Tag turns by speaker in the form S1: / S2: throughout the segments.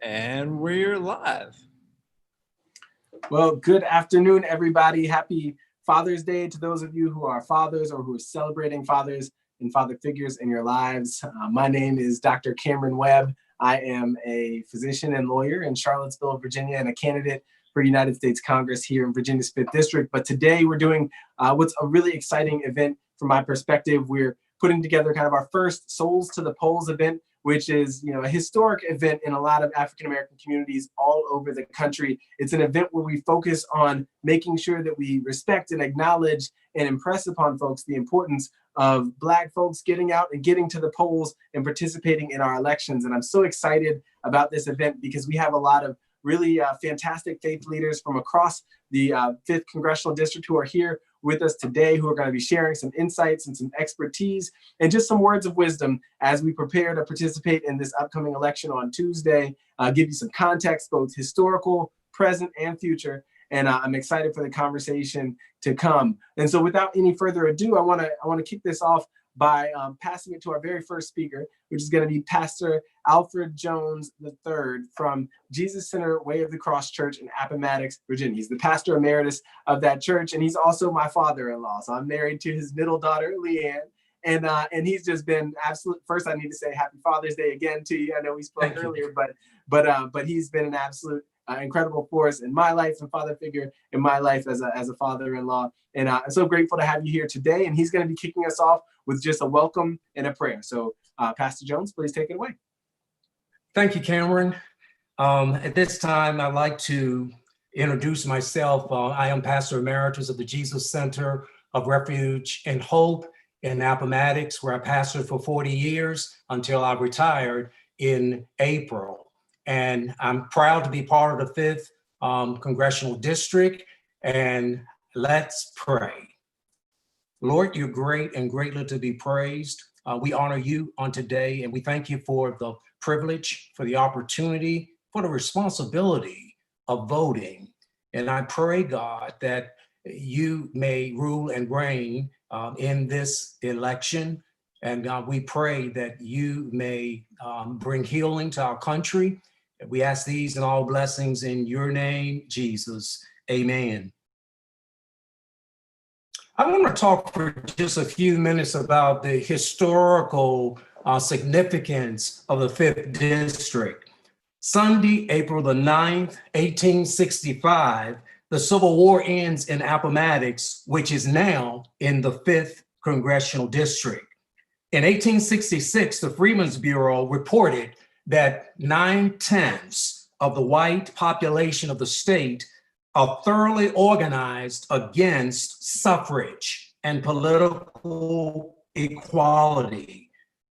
S1: And we're live.
S2: Well, good afternoon, everybody. Happy Father's Day to those of you who are fathers or who are celebrating fathers and father figures in your lives. My name is Dr. Cameron Webb. I am a physician and lawyer in Charlottesville, Virginia, and a candidate for United States Congress here in Virginia's 5th District. But today we're doing what's a really exciting event from my perspective. We're putting together kind of our first Souls to the Polls event, which is, a historic event in a lot of African-American communities all over the country. It's an event where we focus on making sure that we respect and acknowledge and impress upon folks the importance of Black folks getting out and getting to the polls and participating in our elections. And I'm so excited about this event because we have a lot of really fantastic faith leaders from across the 5th Congressional District who are here with us today, who are going to be sharing some insights and some expertise and just some words of wisdom as we prepare to participate in this upcoming election on Tuesday, give you some context, both historical, present, and future. And I'm excited for the conversation to come. And so without any further ado, I want to kick this off by passing it to our very first speaker, which is going to be Pastor Alfred Jones III from Jesus Center Way of the Cross Church in Appomattox, Virginia. He's the pastor emeritus of that church, and he's also my father-in-law. So I'm married to his middle daughter, Leanne, and he's just been absolute. First, I need to say Happy Father's Day again to you. I know we spoke earlier, but he's been an absolute incredible force in my life and father figure in my life as a father-in-law. And I'm so grateful to have you here today. And he's going to be kicking us off with just a welcome and a prayer. So Pastor Jones, please take it away.
S3: Thank you, Cameron. At this time, I'd like to introduce myself. I am Pastor Emeritus of the Jesus Center of Refuge and Hope in Appomattox, where I pastored for 40 years until I retired in April. And I'm proud to be part of the 5th Congressional District. And let's pray. Lord, you're great and greatly to be praised. We honor you on today, and we thank you for the privilege, for the opportunity, for the responsibility of voting. And I pray, God, that you may rule and reign in this election. And God, we pray that you may bring healing to our country. We ask these and all blessings in your name, Jesus. Amen. I want to talk for just a few minutes about the historical significance of the 5th District. Sunday, April the 9th, 1865, the Civil War ends in Appomattox, which is now in the 5th Congressional District. In 1866, the Freedmen's Bureau reported that 9/10 of the white population of the state are thoroughly organized against suffrage and political equality.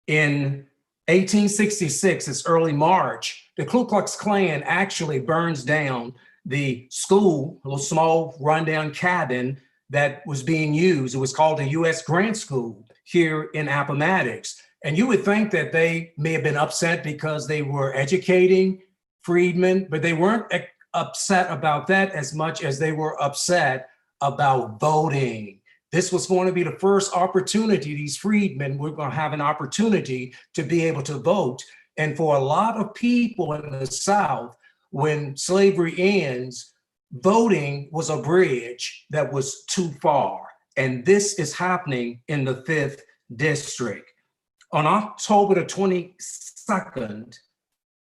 S3: In 1866, it's early March, the Ku Klux Klan actually burns down the school, a little small rundown cabin that was being used. It was called the U.S. Grant School here in Appomattox. And you would think that they may have been upset because they were educating freedmen, but they weren't upset about that as much as they were upset about voting. This was going to be the first opportunity. These freedmen were going to have an opportunity to be able to vote. And for a lot of people in the South, when slavery ends, voting was a bridge that was too far. And this is happening in the 5th District. On October the 22nd,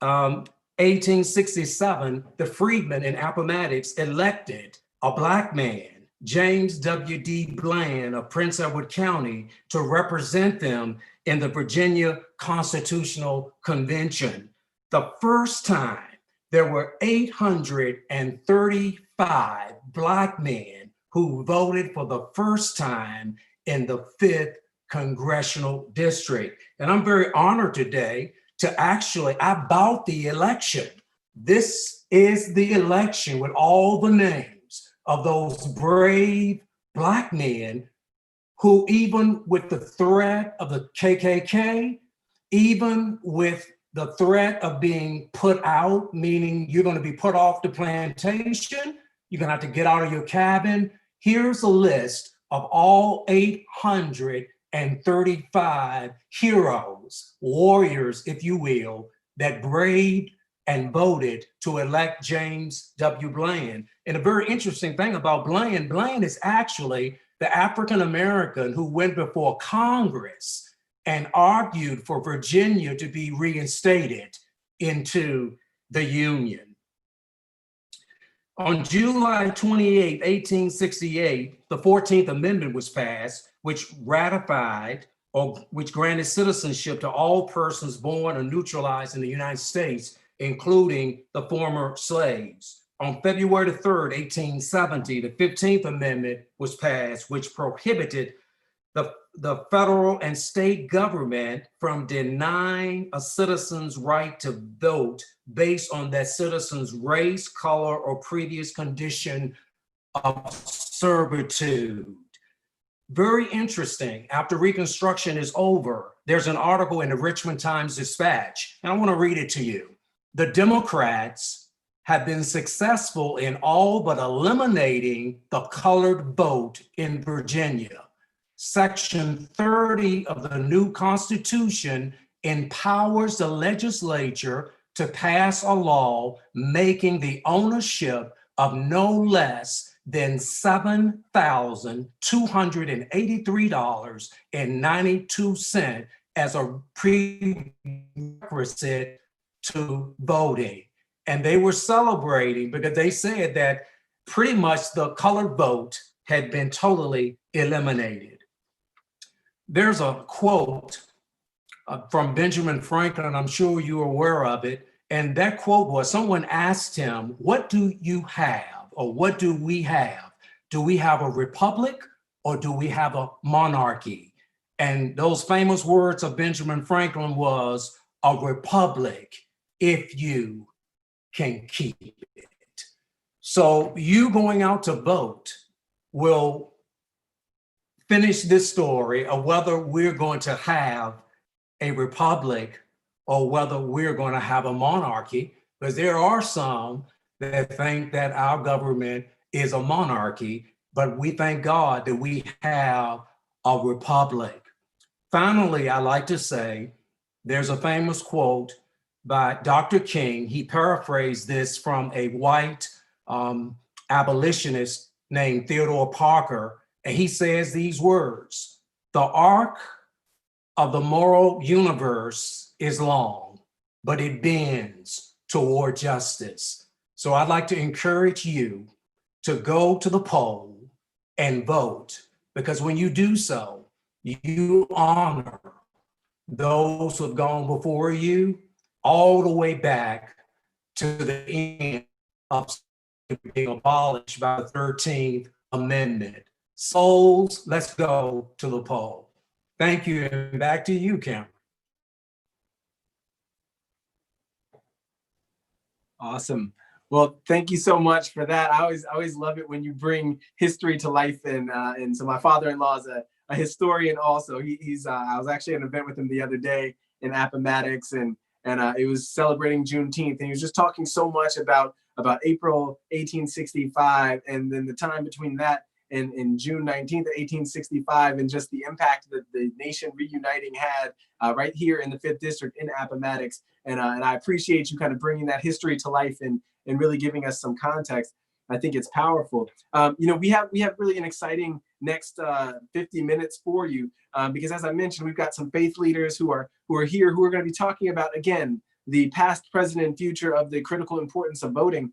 S3: 1867, the freedmen in Appomattox elected a Black man, James W.D. Bland of Prince Edward County, to represent them in the Virginia Constitutional Convention. The first time there were 835 Black men who voted for the first time in the 5th Congressional District. And I'm very honored today to about the election. This is the election with all the names of those brave Black men who, even with the threat of the KKK, even with the threat of being put out, meaning you're going to be put off the plantation, you're going to have to get out of your cabin. Here's a list of all 835 heroes, warriors, if you will, that braved and voted to elect James W. Bland. And a very interesting thing about Bland, Bland is actually the African-American who went before Congress and argued for Virginia to be reinstated into the Union. On July 28, 1868, the 14th Amendment was passed, which ratified or which granted citizenship to all persons born or naturalized in the United States, including the former slaves. On February 3rd, 1870, the 15th Amendment was passed, which prohibited the federal and state government from denying a citizen's right to vote based on that citizen's race, color, or previous condition of servitude. Very interesting. After Reconstruction is over, there's an article in the Richmond Times-Dispatch, and I want to read it to you. The Democrats have been successful in all but eliminating the colored vote in Virginia. Section 30 of the new Constitution empowers the legislature to pass a law making the ownership of no less than $7,283.92 as a prerequisite to voting. And they were celebrating because they said that pretty much the colored vote had been totally eliminated. There's a quote from Benjamin Franklin, I'm sure you're aware of it. And that quote was, someone asked him, what do you have? Or what do we have? Do we have a republic or do we have a monarchy? And those famous words of Benjamin Franklin was, a republic if you can keep it. So you going out to vote will finish this story of whether we're going to have a republic or whether we're going to have a monarchy, because there are some that think that our government is a monarchy, but we thank God that we have a republic. Finally, I like to say, there's a famous quote by Dr. King. He paraphrased this from a white abolitionist named Theodore Parker, and he says these words, the arc of the moral universe is long, but it bends toward justice. So I'd like to encourage you to go to the poll and vote, because when you do so, you honor those who have gone before you all the way back to the end of being abolished by the 13th Amendment. Souls, let's go to the poll. Thank you, and back to you, Cameron.
S2: Awesome. Well, thank you so much for that. I always love it when you bring history to life, and so my father-in-law is a historian also. He's I was actually at an event with him the other day in Appomattox, and it was celebrating Juneteenth, and he was just talking so much about April 1865, and then the time between that and June 19th, 1865, and just the impact that the nation reuniting had right here in the 5th District in Appomattox. And I appreciate you kind of bringing that history to life and really giving us some context. I think it's powerful. We have really an exciting next 50 minutes for you because, as I mentioned, we've got some faith leaders who are here who are going to be talking about, again, the past, present, and future of the critical importance of voting.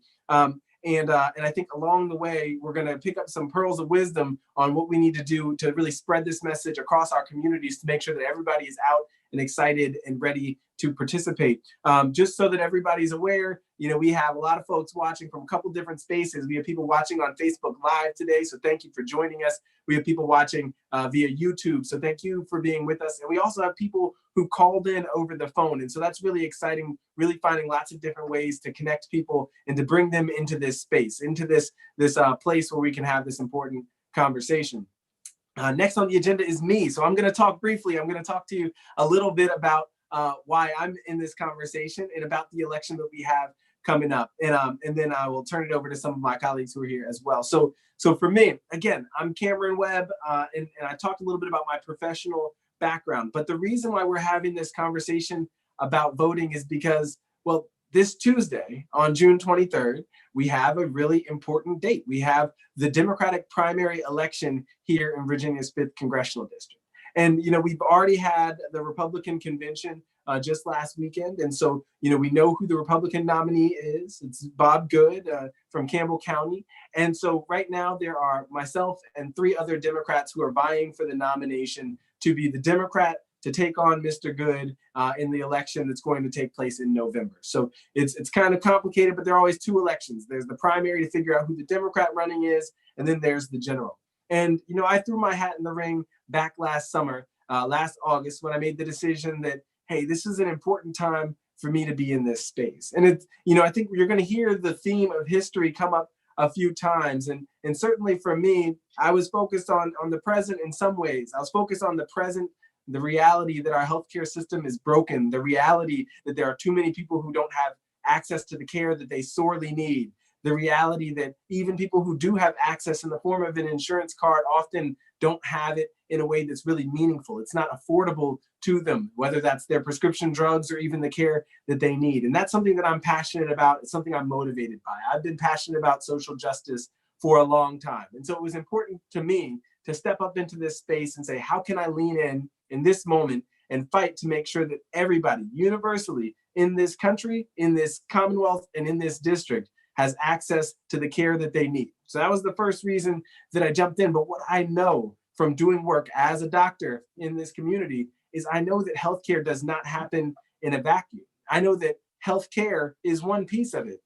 S2: And I think along the way, we're going to pick up some pearls of wisdom on what we need to do to really spread this message across our communities to make sure that everybody is out and excited and ready to participate. Just so that everybody's aware, we have a lot of folks watching from a couple different spaces. We have people watching on Facebook Live today, so thank you for joining us. We have people watching via YouTube, so thank you for being with us. And we also have people who called in over the phone, and so that's really exciting, really finding lots of different ways to connect people and to bring them into this space, into this place where we can have this important conversation. Next on the agenda is me. So I'm going to talk briefly. I'm going to talk to you a little bit about why I'm in this conversation and about the election that we have coming up. And then I will turn it over to some of my colleagues who are here as well. So for me, again, I'm Cameron Webb, and I talked a little bit about my professional background. But the reason why we're having this conversation about voting is because, well, this Tuesday on June 23rd, we have a really important date. We have the Democratic primary election here in Virginia's 5th Congressional District. And, we've already had the Republican convention just last weekend. And so, we know who the Republican nominee is. It's Bob Good from Campbell County. And so right now there are myself and 3 other Democrats who are vying for the nomination to be the Democrat to take on Mr. Good in the election that's going to take place in November. So it's kind of complicated, but there are always 2 elections. There's the primary to figure out who the Democrat running is, and then there's the general. And, I threw my hat in the ring back last summer, last August, when I made the decision that, hey, this is an important time for me to be in this space. And it's, I think you're going to hear the theme of history come up a few times. And certainly for me, I was focused on the present in some ways. I was focused on the present, the reality that our healthcare system is broken, the reality that there are too many people who don't have access to the care that they sorely need, the reality that even people who do have access in the form of an insurance card often don't have it in a way that's really meaningful. It's not affordable to them, whether that's their prescription drugs or even the care that they need. And that's something that I'm passionate about. It's something I'm motivated by. I've been passionate about social justice for a long time. And so it was important to me to step up into this space and say, how can I lean in this moment and fight to make sure that everybody universally in this country, in this Commonwealth, and in this district has access to the care that they need. So that was the first reason that I jumped in. But what I know from doing work as a doctor in this community is I know that healthcare does not happen in a vacuum. I know that healthcare is one piece of it,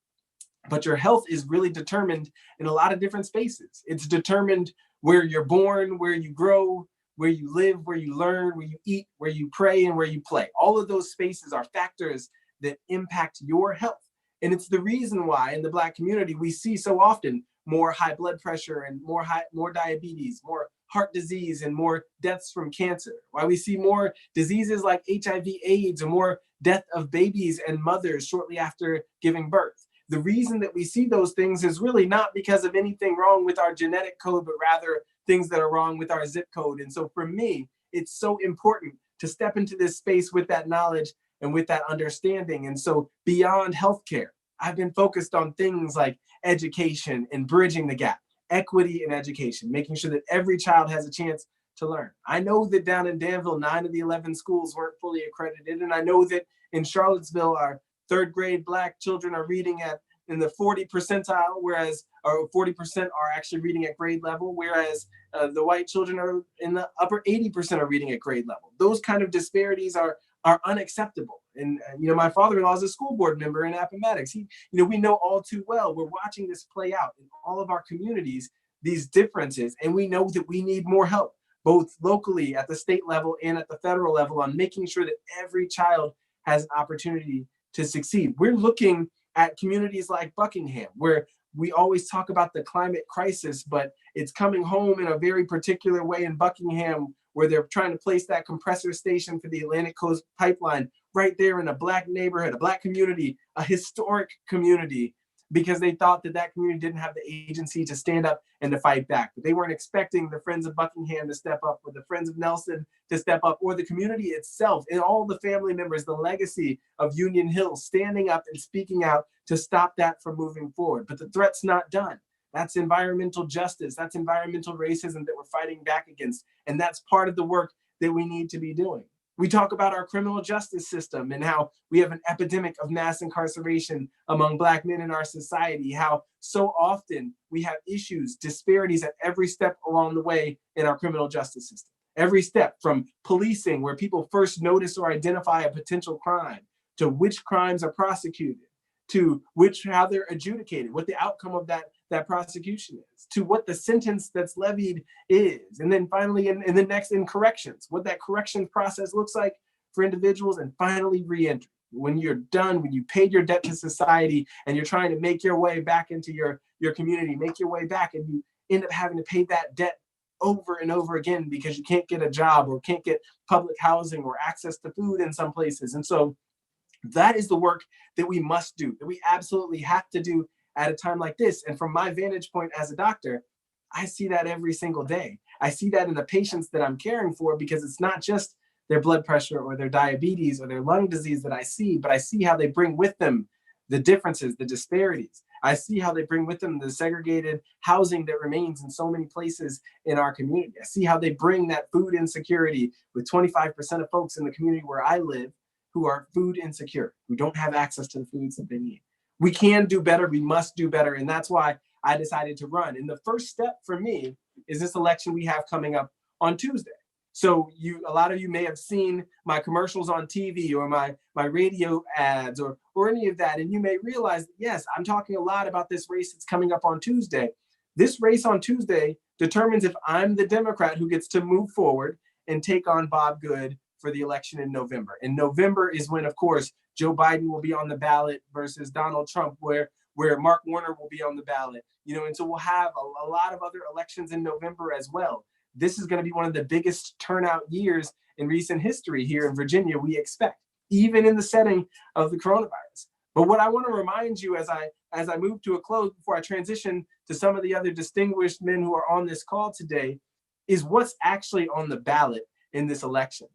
S2: but your health is really determined in a lot of different spaces. It's determined where you're born, where you grow, where you live, where you learn, where you eat, where you pray, and where you play. All of those spaces are factors that impact your health. And it's the reason why in the Black community, we see so often more high blood pressure and more diabetes, more heart disease, and more deaths from cancer. Why we see more diseases like HIV, AIDS, and more death of babies and mothers shortly after giving birth. The reason that we see those things is really not because of anything wrong with our genetic code, but rather things that are wrong with our zip code. And so for me, it's so important to step into this space with that knowledge and with that understanding. And so beyond healthcare, I've been focused on things like education and bridging the gap, equity in education, making sure that every child has a chance to learn. I know that down in Danville, 9 of the 11 schools weren't fully accredited. And I know that in Charlottesville, our 3rd grade Black children are reading in the 40 percentile, whereas 40% are actually reading at grade level, whereas the white children are in the upper 80% are reading at grade level. Those kind of disparities are unacceptable. And my father-in-law is a school board member in Appomattox. We know all too well, we're watching this play out in all of our communities, these differences, and we know that we need more help, both locally at the state level and at the federal level, on making sure that every child has an opportunity to succeed. We're looking at communities like Buckingham, where we always talk about the climate crisis, but it's coming home in a very particular way in Buckingham, where they're trying to place that compressor station for the Atlantic Coast Pipeline right there in a Black neighborhood, a Black community, a historic community, because they thought that community didn't have the agency to stand up and to fight back. But they weren't expecting the Friends of Buckingham to step up, or the Friends of Nelson to step up, or the community itself and all the family members, the legacy of Union Hill standing up and speaking out to stop that from moving forward. But the threat's not done. That's environmental justice. That's environmental racism that we're fighting back against. And that's part of the work that we need to be doing. We talk about our criminal justice system and how we have an epidemic of mass incarceration among Black men in our society, how so often we have issues, disparities at every step along the way in our criminal justice system. Every step from policing, where people first notice or identify a potential crime, to which crimes are prosecuted, to how they're adjudicated, what the outcome of that prosecution is, to what the sentence that's levied is. And then finally, in corrections, what that corrections process looks like for individuals, and finally re-entry. When you're done, when you paid your debt to society and you're trying to make your way back into your community, make your way back, and you end up having to pay that debt over and over again because you can't get a job or can't get public housing or access to food in some places. And so that is the work that we must do, that we absolutely have to do at a time like this. And from my vantage point as a doctor, I see that every single day. I see that in the patients that I'm caring for, because it's not just their blood pressure or their diabetes or their lung disease that I see, but I see how they bring with them the differences, the disparities. I see how they bring with them the segregated housing that remains in so many places in our community. I see how they bring that food insecurity with 25% of folks in the community where I live who are food insecure, who don't have access to the foods that they need. We can do better. We must do better. And that's why I decided to run. And the first step for me is this election we have coming up on Tuesday. So a lot of you may have seen my commercials on TV or my radio ads or any of that. And you may realize, yes, I'm talking a lot about this race that's coming up on Tuesday. This race on Tuesday determines if I'm the Democrat who gets to move forward and take on Bob Good for the election in November. And November is when, of course, Joe Biden will be on the ballot versus Donald Trump, where Mark Warner will be on the ballot. And so we'll have a lot of other elections in November as well. This is going to be one of the biggest turnout years in recent history here in Virginia, we expect, even in the setting of the coronavirus. But what I want to remind you as I move to a close before I transition to some of the other distinguished men who are on this call today is what's actually on the ballot in this election.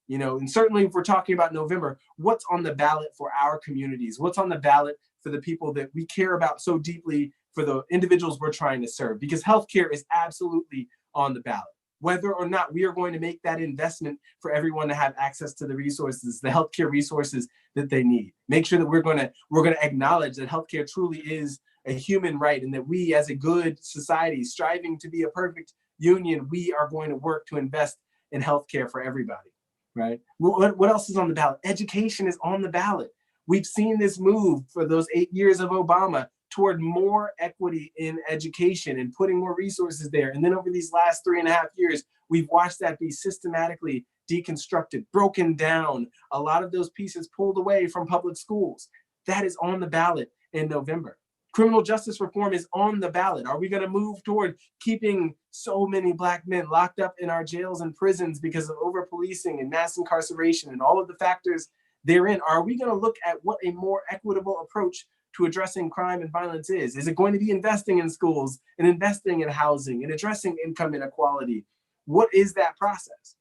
S2: And certainly if we're talking about November, what's on the ballot for our communities? What's on the ballot for the people that we care about so deeply, for the individuals we're trying to serve? Because healthcare is absolutely on the ballot. Whether or not we are going to make that investment for everyone to have access to the resources, the healthcare resources that they need. Make sure that we're going to acknowledge that healthcare truly is a human right, and that we as a good society striving to be a perfect union, we are going to work to invest in healthcare for everybody, right? What else is on the ballot? Education is on the ballot. We've seen this move for those 8 years of Obama toward more equity in education and putting more resources there. And then over these last 3.5 years, we've watched that be systematically deconstructed, broken down, a lot of those pieces pulled away from public schools. That is on the ballot in November. Criminal justice reform is on the ballot. Are we going to move toward keeping so many Black men locked up in our jails and prisons because of over-policing and mass incarceration and all of the factors therein? Are we going to look at what a more equitable approach to addressing crime and violence is? Is it going to be investing in schools and investing in housing and addressing income inequality? What is that process?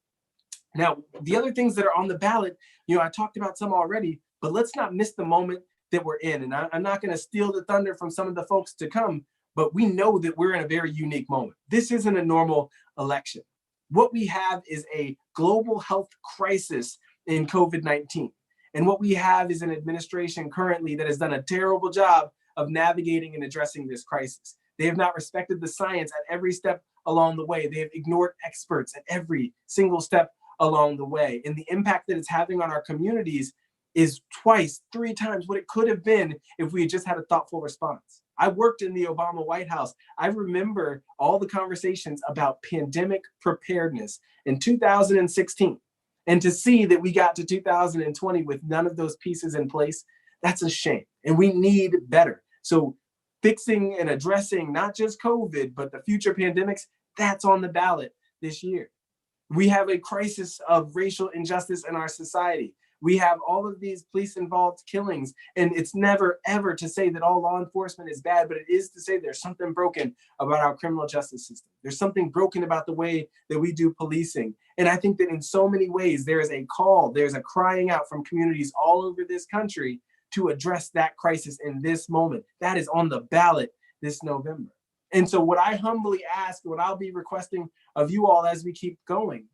S2: Now, the other things that are on the ballot, I talked about some already, but let's not miss the moment that we're in. And I'm not going to steal the thunder from some of the folks to come, but we know that we're in a very unique moment. This isn't a normal election. What we have is a global health crisis in COVID-19. And what we have is an administration currently that has done a terrible job of navigating and addressing this crisis. They have not respected the science at every step along the way. They have ignored experts at every single step along the way. And the impact that it's having on our communities is 2x, 3x what it could have been if we had just had a thoughtful response. I worked in the Obama White House. I remember all the conversations about pandemic preparedness in 2016. And to see that we got to 2020 with none of those pieces in place, that's a shame. And we need better. So fixing and addressing not just COVID, but the future pandemics, that's on the ballot this year. We have a crisis of racial injustice in our society. We have all of these police-involved killings, and it's never, ever to say that all law enforcement is bad, but it is to say there's something broken about our criminal justice system. There's something broken about the way that we do policing. And I think that in so many ways, there is a call, there's a crying out from communities all over this country to address that crisis in this moment. That is on the ballot this November. And so what I humbly ask, what I'll be requesting of you all as we keep going,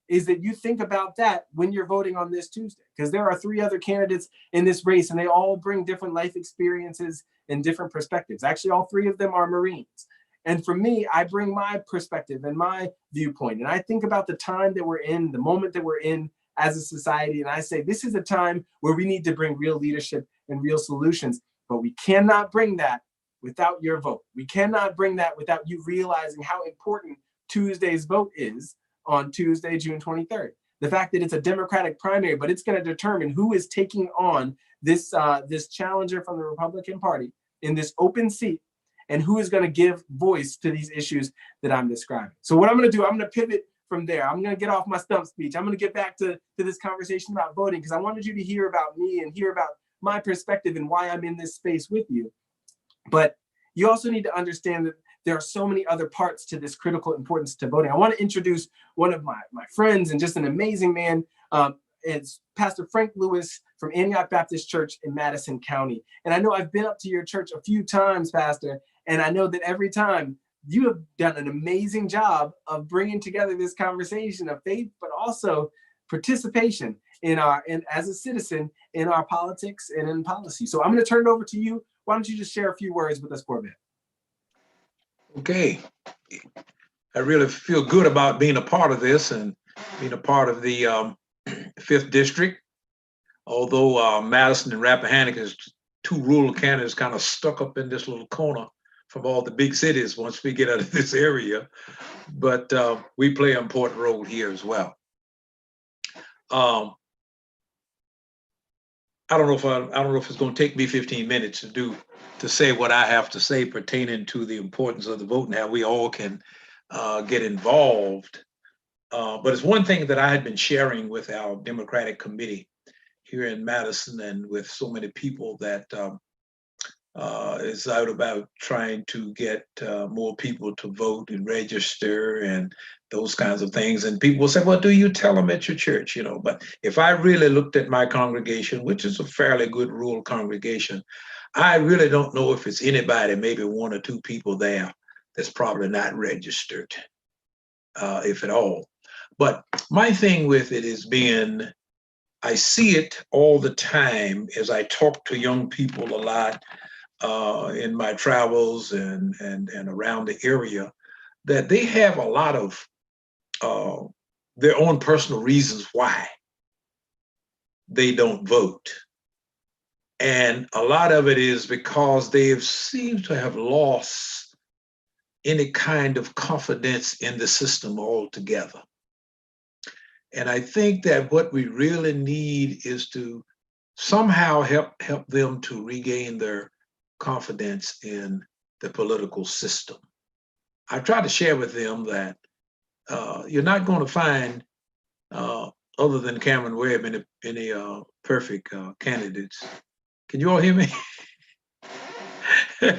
S2: is that you think about that when you're voting on this Tuesday, because there are 3 other candidates in this race and they all bring different life experiences and different perspectives. Actually, all 3 of them are Marines. And for me, I bring my perspective and my viewpoint. And I think about the time that we're in, the moment that we're in as a society. And I say, this is a time where we need to bring real leadership and real solutions, but we cannot bring that without your vote. We cannot bring that without you realizing how important Tuesday's vote is on Tuesday, June 23rd. The fact that it's a Democratic primary, but it's going to determine who is taking on this challenger from the Republican Party in this open seat and who is going to give voice to these issues that I'm describing. So what I'm going to do, I'm going to pivot from there. I'm going to get off my stump speech. I'm going to get back to this conversation about voting because I wanted you to hear about me and hear about my perspective and why I'm in this space with you. But you also need to understand that there are so many other parts to this critical importance to voting. I want to introduce one of my friends and just an amazing man. It's Pastor Frank Lewis from Antioch Baptist Church in Madison County. And I know I've been up to your church a few times, Pastor, and I know that every time you have done an amazing job of bringing together this conversation of faith, but also participation as a citizen in our politics and in policy. So I'm going to turn it over to you. Why don't you just share a few words with us for a bit?
S4: Okay. I really feel good about being a part of this and being a part of the 5th District. Although Madison and Rappahannock is two rural candidates kind of stuck up in this little corner from all the big cities once we get out of this area. But we play an important role here as well. I don't know if it's going to take me 15 minutes to say what I have to say pertaining to the importance of the vote and how we all can get involved. But it's one thing that I had been sharing with our Democratic committee here in Madison and with so many people that is out about trying to get more people to vote and register and those kinds of things. And people will say, well, do you tell them at your church? But if I really looked at my congregation, which is a fairly good rural congregation, I really don't know if it's anybody, maybe one or two people there that's probably not registered, if at all. But my thing with it is I see it all the time as I talk to young people a lot in my travels and around the area, that they have a lot of their own personal reasons why they don't vote. And a lot of it is because they have seemed to have lost any kind of confidence in the system altogether. And I think that what we really need is to somehow help them to regain their confidence in the political system. I try to share with them that you're not going to find, other than Cameron Webb, any perfect candidates. Can you all hear me? So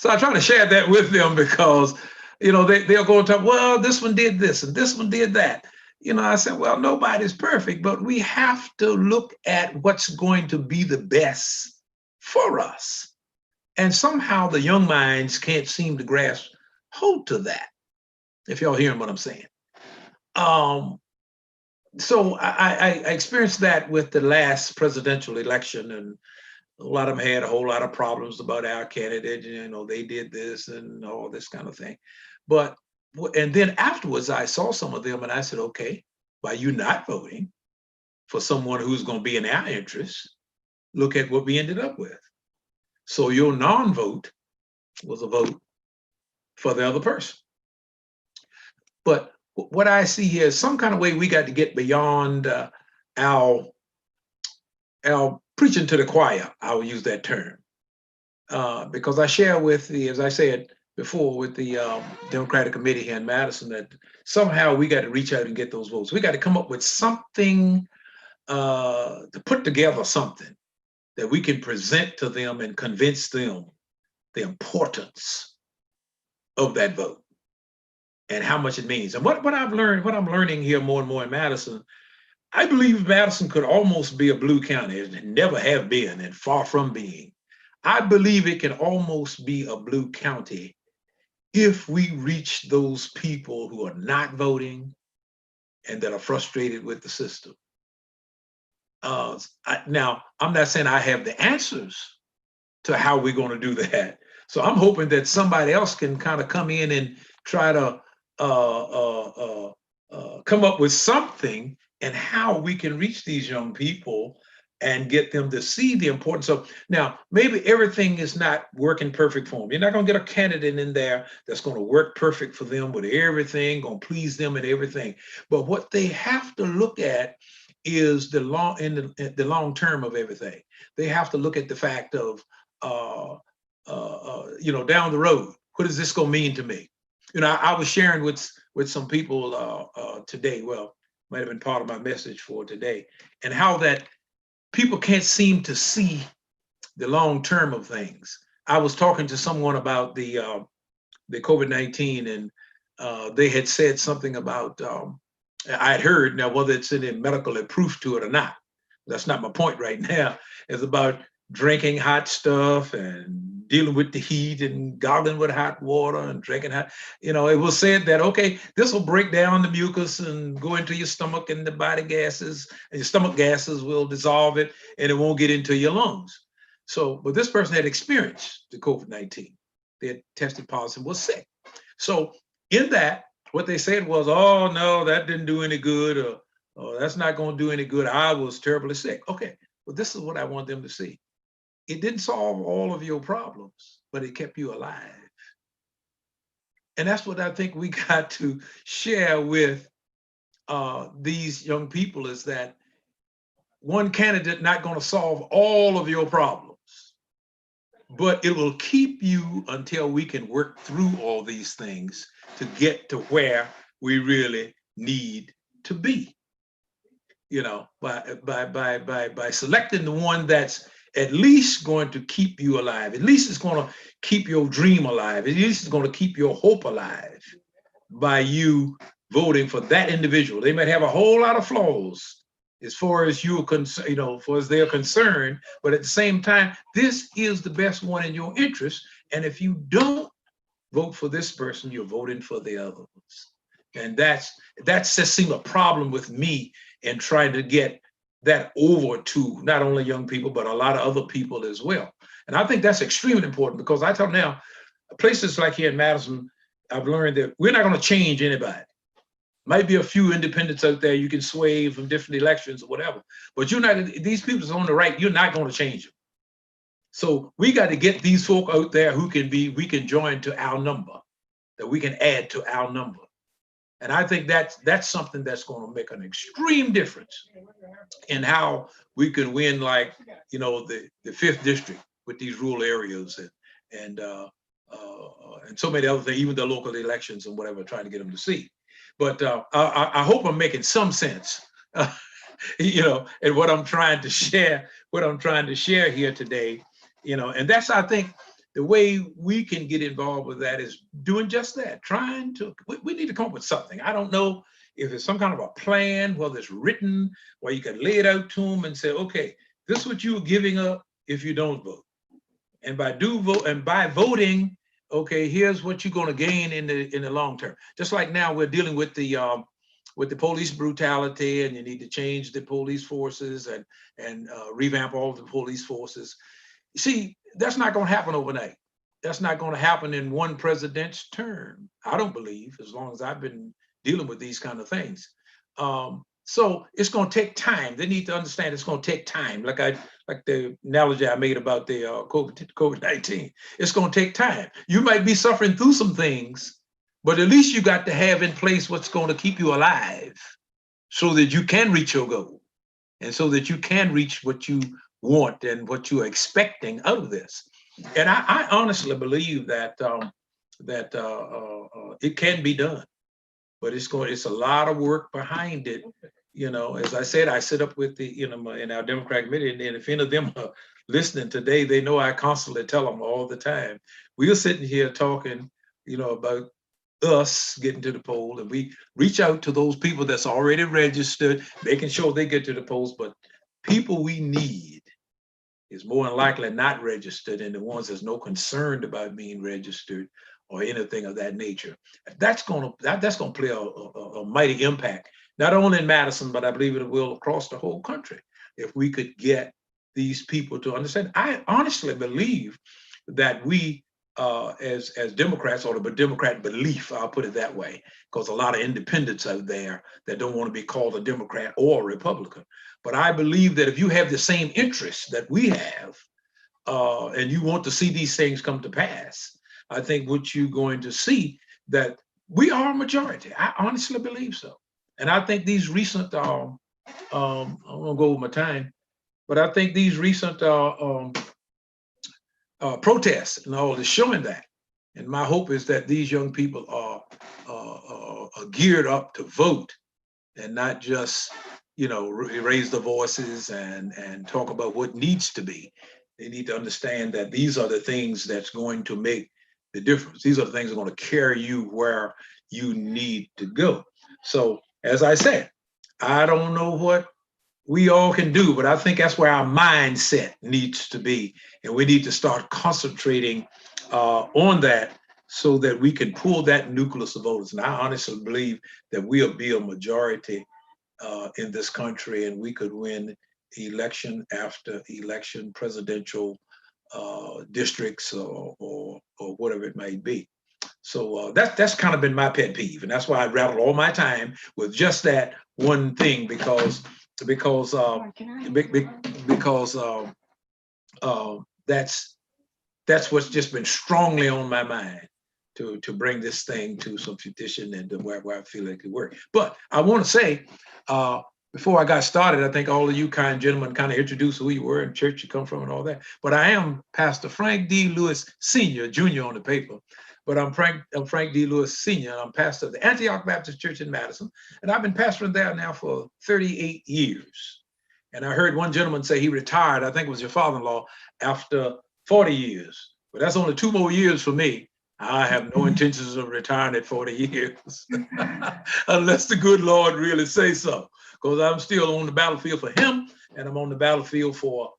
S4: I try to share that with them because, they'll go and talk, well, this one did this and this one did that. I said, well, nobody's perfect, but we have to look at what's going to be the best for us. And somehow the young minds can't seem to grasp hold to that, if y'all hearing what I'm saying. So I experienced that with the last presidential election, and a lot of them had a whole lot of problems about our candidate. They did this and all this kind of thing. And then afterwards, I saw some of them and I said, okay, by you not voting for someone who's going to be in our interest, look at what we ended up with. So your non-vote was a vote for the other person. But what I see here is some kind of way we got to get beyond our preaching to the choir. I will use that term because I share as I said before, with the Democratic Committee here in Madison, that somehow we got to reach out and get those votes. We got to come up with something to put together something that we can present to them and convince them the importance of that vote and how much it means. And what I'm learning here more and more in Madison, I believe Madison could almost be a blue county. It never have been and far from being. I believe it can almost be a blue county if we reach those people who are not voting and that are frustrated with the system. Now, I'm not saying I have the answers to how we're going to do that. So I'm hoping that somebody else can kind of come in and try to come up with something and how we can reach these young people and get them to see the importance of. Now, maybe everything is not working perfect for them. You're not going to get a candidate in there that's going to work perfect for them with everything, going to please them and everything. But what they have to look at is the long term of everything. They have to look at the fact of, down the road, what is this going to mean to me? I was sharing with some people today, well, might have been part of my message for today, and how that people can't seem to see the long term of things. I was talking to someone about the COVID-19, and they had said something about, I had heard, now whether it's any medical proof to it or not, That's not my point right now. It's about drinking hot stuff and dealing with the heat and goggling with hot water and drinking hot. You know, it was said that, okay, this will break down the mucus and go into your stomach, and the body gases and your stomach gases will dissolve it and it won't get into your lungs. So, but this person had experienced the COVID-19. They had tested positive, was sick. So in that, what they said was, oh no, that didn't do any good, or oh, that's not going to do any good. I was terribly sick. Okay, well, this is what I want them to see. It didn't solve all of your problems, but it kept you alive. And that's what I think we got to share with these young people, is that one candidate not going to solve all of your problems, but it will keep you until we can work through all these things to get to where we really need to be. You know, by selecting the one that's at least going to keep you alive, at least it's going to keep your dream alive, at least it's going to keep your hope alive by you voting for that individual. They might have a whole lot of flaws as far as you are concerned, you know, as far as they're concerned, but at the same time, this is the best one in your interest. And if you don't vote for this person, you're voting for the others. And that's just seemed a problem with me in trying to get that over to not only young people, but a lot of other people as well. And I think that's extremely important, because I tell them now, places like here in Madison, I've learned that we're not going to change anybody. Might be a few independents out there you can sway from different elections or whatever, but you're not, these people on the right, you're not going to change them. So we got to get these folk out there who can be, we can join to our number, that we can add to our number. And I think that's something that's going to make an extreme difference in how we can win, like, you know, the 5th district with these rural areas and so many other things, even the local elections and whatever, trying to get them to see. But I hope I'm making some sense, you know, and what I'm trying to share here today, you know, and that's, I think, the way we can get involved with that is doing just that, trying to, we need to come up with something. I don't know if it's some kind of a plan, whether it's written, where you can lay it out to them and say, okay, this is what you're giving up if you don't vote. And by voting, okay, here's what you're going to gain in the long term. Just like now we're dealing with the police brutality, and you need to change the police forces and revamp all of the police forces. You see, that's not going to happen overnight. That's not going to happen in one president's term, I don't believe, as long as I've been dealing with these kind of things. So it's going to take time. They need to understand it's going to take time. Like the analogy I made about the COVID-19. It's going to take time. You might be suffering through some things, but at least you got to have in place what's going to keep you alive, so that you can reach your goal, and so that you can reach what you want and what you're expecting out of this. And I honestly believe that it can be done, but it's a lot of work behind it. You know, as I said, I sit up with the, you know, in our Democratic committee, and if any of them are listening today, they know I constantly tell them all the time, we are sitting here talking, you know, about us getting to the poll, and we reach out to those people that's already registered, making sure they get to the polls, but people we need is more than likely not registered, and the ones that's no concerned about being registered or anything of that nature. That's going to play a mighty impact, not only in Madison, but I believe it will across the whole country, if we could get these people to understand. I honestly believe that we, as Democrats, or the Democrat belief, I'll put it that way, because a lot of independents out there that don't want to be called a Democrat or a Republican. But I believe that if you have the same interests that we have, and you want to see these things come to pass, I think what you're going to see, that we are a majority. I honestly believe so. And I think these recent, I'm gonna go over my time, but I think these recent protests and all is showing that. And my hope is that these young people are geared up to vote, and not just, you know, raise their voices and talk about what needs to be. They need to understand that these are the things that's going to make the difference. These are the things that are going to carry you where you need to go. So, as I said, I don't know we all can do, but I think that's where our mindset needs to be. And we need to start concentrating on that so that we can pull that nucleus of voters. And I honestly believe that we'll be a majority in this country, and we could win election after election, presidential districts or whatever it might be. So that's kind of been my pet peeve, and that's why I rattle all my time with just that one thing because that's what's just been strongly on my mind to bring this thing to some fruition and to where I feel it could work. But I want to say, before I got started, I think all of you kind gentlemen kind of introduced who you were and church you come from and all that. But I am Pastor Frank D. Lewis Sr., Jr. on the paper. But I'm Frank D. Lewis Sr., and I'm pastor of the Antioch Baptist Church in Madison. And I've been pastoring there now for 38 years. And I heard one gentleman say he retired, I think it was your father-in-law, after 40 years. But that's only 2 more years for me. I have no intentions of retiring at 40 years, unless the good Lord really says so. Because I'm still on the battlefield for him, and I'm on the battlefield for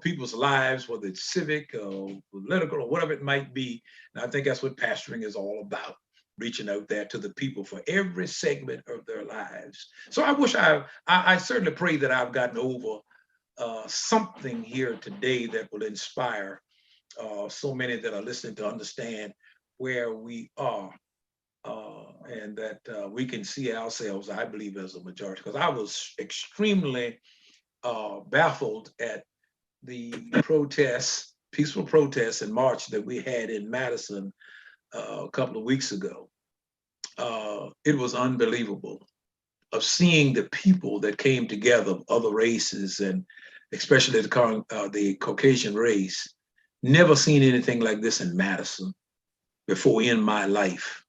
S4: people's lives, whether it's civic or political or whatever it might be. And I think that's what pastoring is all about, reaching out there to the people for every segment of their lives. So I wish I certainly pray that I've gotten over something here today that will inspire so many that are listening to understand where we are, and that we can see ourselves, I believe, as a majority. Because I was extremely baffled at the protests, peaceful protests and march that we had in Madison a couple of weeks ago. It was unbelievable of seeing the people that came together, other races, and especially the Caucasian race. Never seen anything like this in Madison before in my life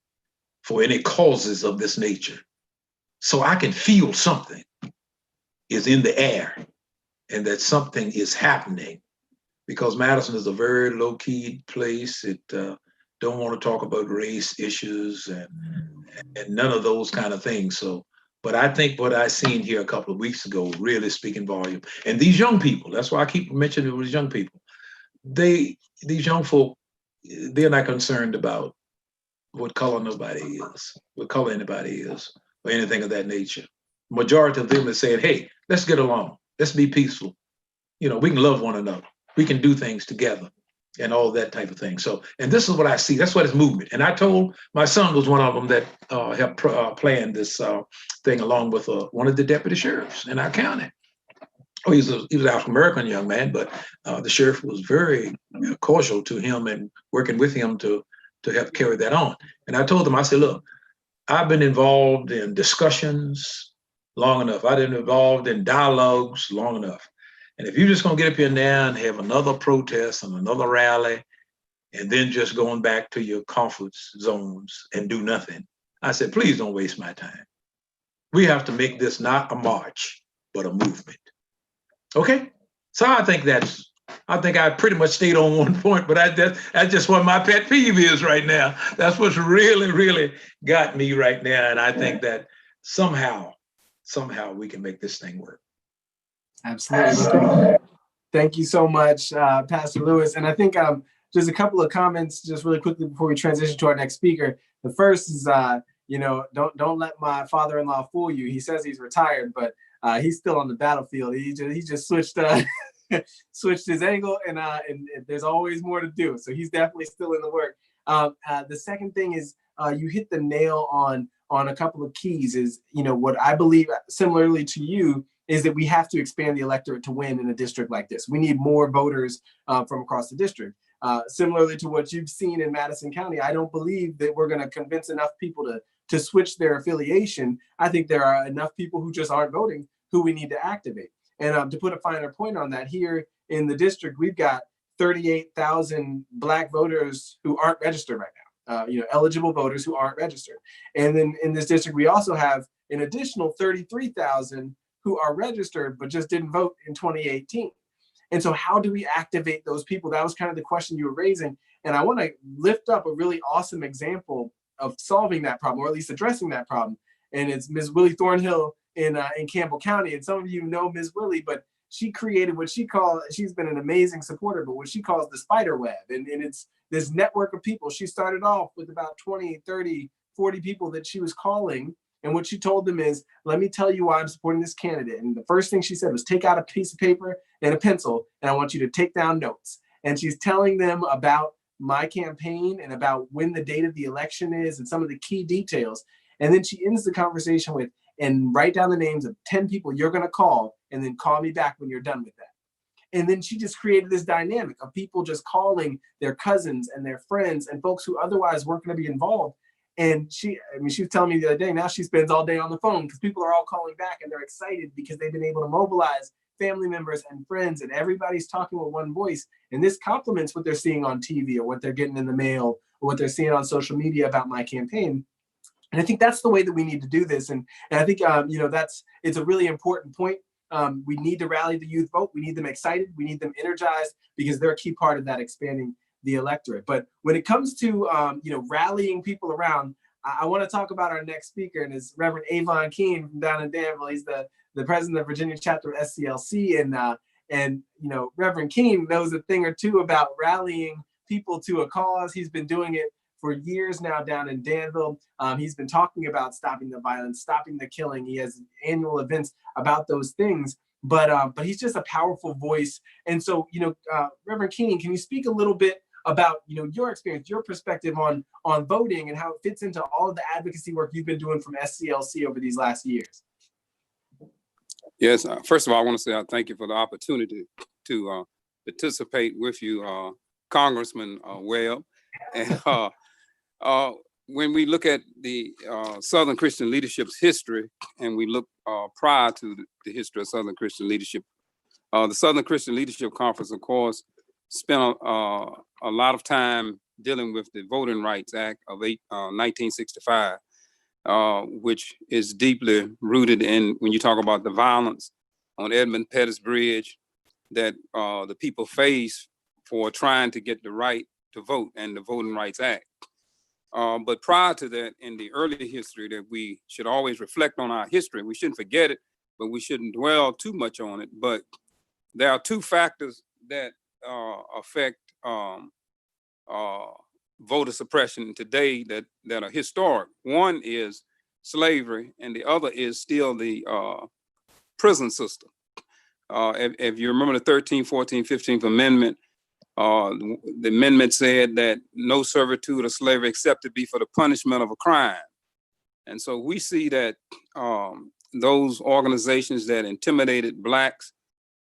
S4: for any causes of this nature. So I can feel something is in the air and that something is happening, because Madison is a very low-key place. It don't want to talk about race issues and none of those kind of things. So, but I think what I seen here a couple of weeks ago really speaking volume. And these young people, that's why I keep mentioning these young people. These young folk, they're not concerned about what color anybody is, or anything of that nature. Majority of them is saying, hey, let's get along. Let's be peaceful. You know, we can love one another. We can do things together and all that type of thing. So, and this is what I see. That's what is movement. And I told my son was one of them that helped plan this thing along with one of the deputy sheriffs in our county. Oh, he was an African-American young man, but the sheriff was very cordial to him and working with him to help carry that on. And I told him, I said, look, I've been involved in discussions long enough. I've been involved in dialogues long enough. And if you're just gonna get up here now and have another protest and another rally, and then just going back to your comfort zones and do nothing, I said, please don't waste my time. We have to make this not a march, but a movement. Okay, so I think I pretty much stayed on one point, but that's just what my pet peeve is right now. That's what's really, really got me right now. And I think that somehow we can make this thing work.
S2: Absolutely. Thank you so much, Pastor Lewis. And I think just a couple of comments just really quickly before we transition to our next speaker. The first is, don't let my father-in-law fool you. He says he's retired, but he's still on the battlefield. He just switched switched his angle, and there's always more to do. So he's definitely still in the work. The second thing is you hit the nail on a couple of keys. Is what I believe similarly to you is that we have to expand the electorate to win in a district like this. We need more voters from across the district. Similarly to what you've seen in Madison County, I don't believe that we're going to convince enough people to switch their affiliation. I think there are enough people who just aren't voting who we need to activate. And to put a finer point on that, here in the district, we've got 38,000 Black voters who aren't registered right now, eligible voters who aren't registered. And then in this district, we also have an additional 33,000 who are registered but just didn't vote in 2018. And so how do we activate those people? That was kind of the question you were raising. And I want to lift up a really awesome example of solving that problem, or at least addressing that problem. And it's Ms. Willie Thornhill in Campbell County. And some of you know Ms. Willie, but she created what she calls, she's been an amazing supporter, but what she calls the spider web. And it's this network of people. She started off with about 20, 30, 40 people that she was calling. And what she told them is, let me tell you why I'm supporting this candidate. And the first thing she said was, take out a piece of paper and a pencil, and I want you to take down notes. And she's telling them about my campaign and about when the date of the election is and some of the key details. And then she ends the conversation with, and write down the names of 10 people you're going to call, and then call me back when you're done with that. And then she just created this dynamic of people just calling their cousins and their friends and folks who otherwise weren't going to be involved. And she was telling me the other day, now she spends all day on the phone because people are all calling back and they're excited because they've been able to mobilize family members and friends, and everybody's talking with one voice. And this complements what they're seeing on TV or what they're getting in the mail or what they're seeing on social media about my campaign. And I think that's the way that we need to do this. And I think, it's a really important point. We need to rally the youth vote. We need them excited. We need them energized because they're a key part of that expanding the electorate. But when it comes to, rallying people around, I want to talk about our next speaker, and it's Reverend Avon Keene from down in Danville. He's the president of Virginia chapter of SCLC. And Reverend Keene knows a thing or two about rallying people to a cause. He's been doing it for years now down in Danville. He's been talking about stopping the violence, stopping the killing. He has annual events about those things, but he's just a powerful voice. And so, Reverend Keene, can you speak a little bit about, your experience, your perspective on voting and how it fits into all of the advocacy work you've been doing from SCLC over these last years?
S5: Yes, first of all, I want to say thank you for the opportunity to participate with you, Congressman Webb. And when we look at the Southern Christian leadership's history, and we look prior to the history of Southern Christian leadership, the Southern Christian Leadership Conference, of course, spent a lot of time dealing with the Voting Rights Act of 1965, which is deeply rooted in, when you talk about the violence on Edmund Pettus Bridge that the people face for trying to get the right to vote, and the Voting Rights Act. But prior to that, in the early history, that we should always reflect on our history. We shouldn't forget it, but we shouldn't dwell too much on it. But there are two factors that affect voter suppression today that are historic. One is slavery, and the other is still the prison system. If you remember the 13th, 14th, 15th Amendment, the amendment said that no servitude or slavery except to be for the punishment of a crime. And so we see that those organizations that intimidated Blacks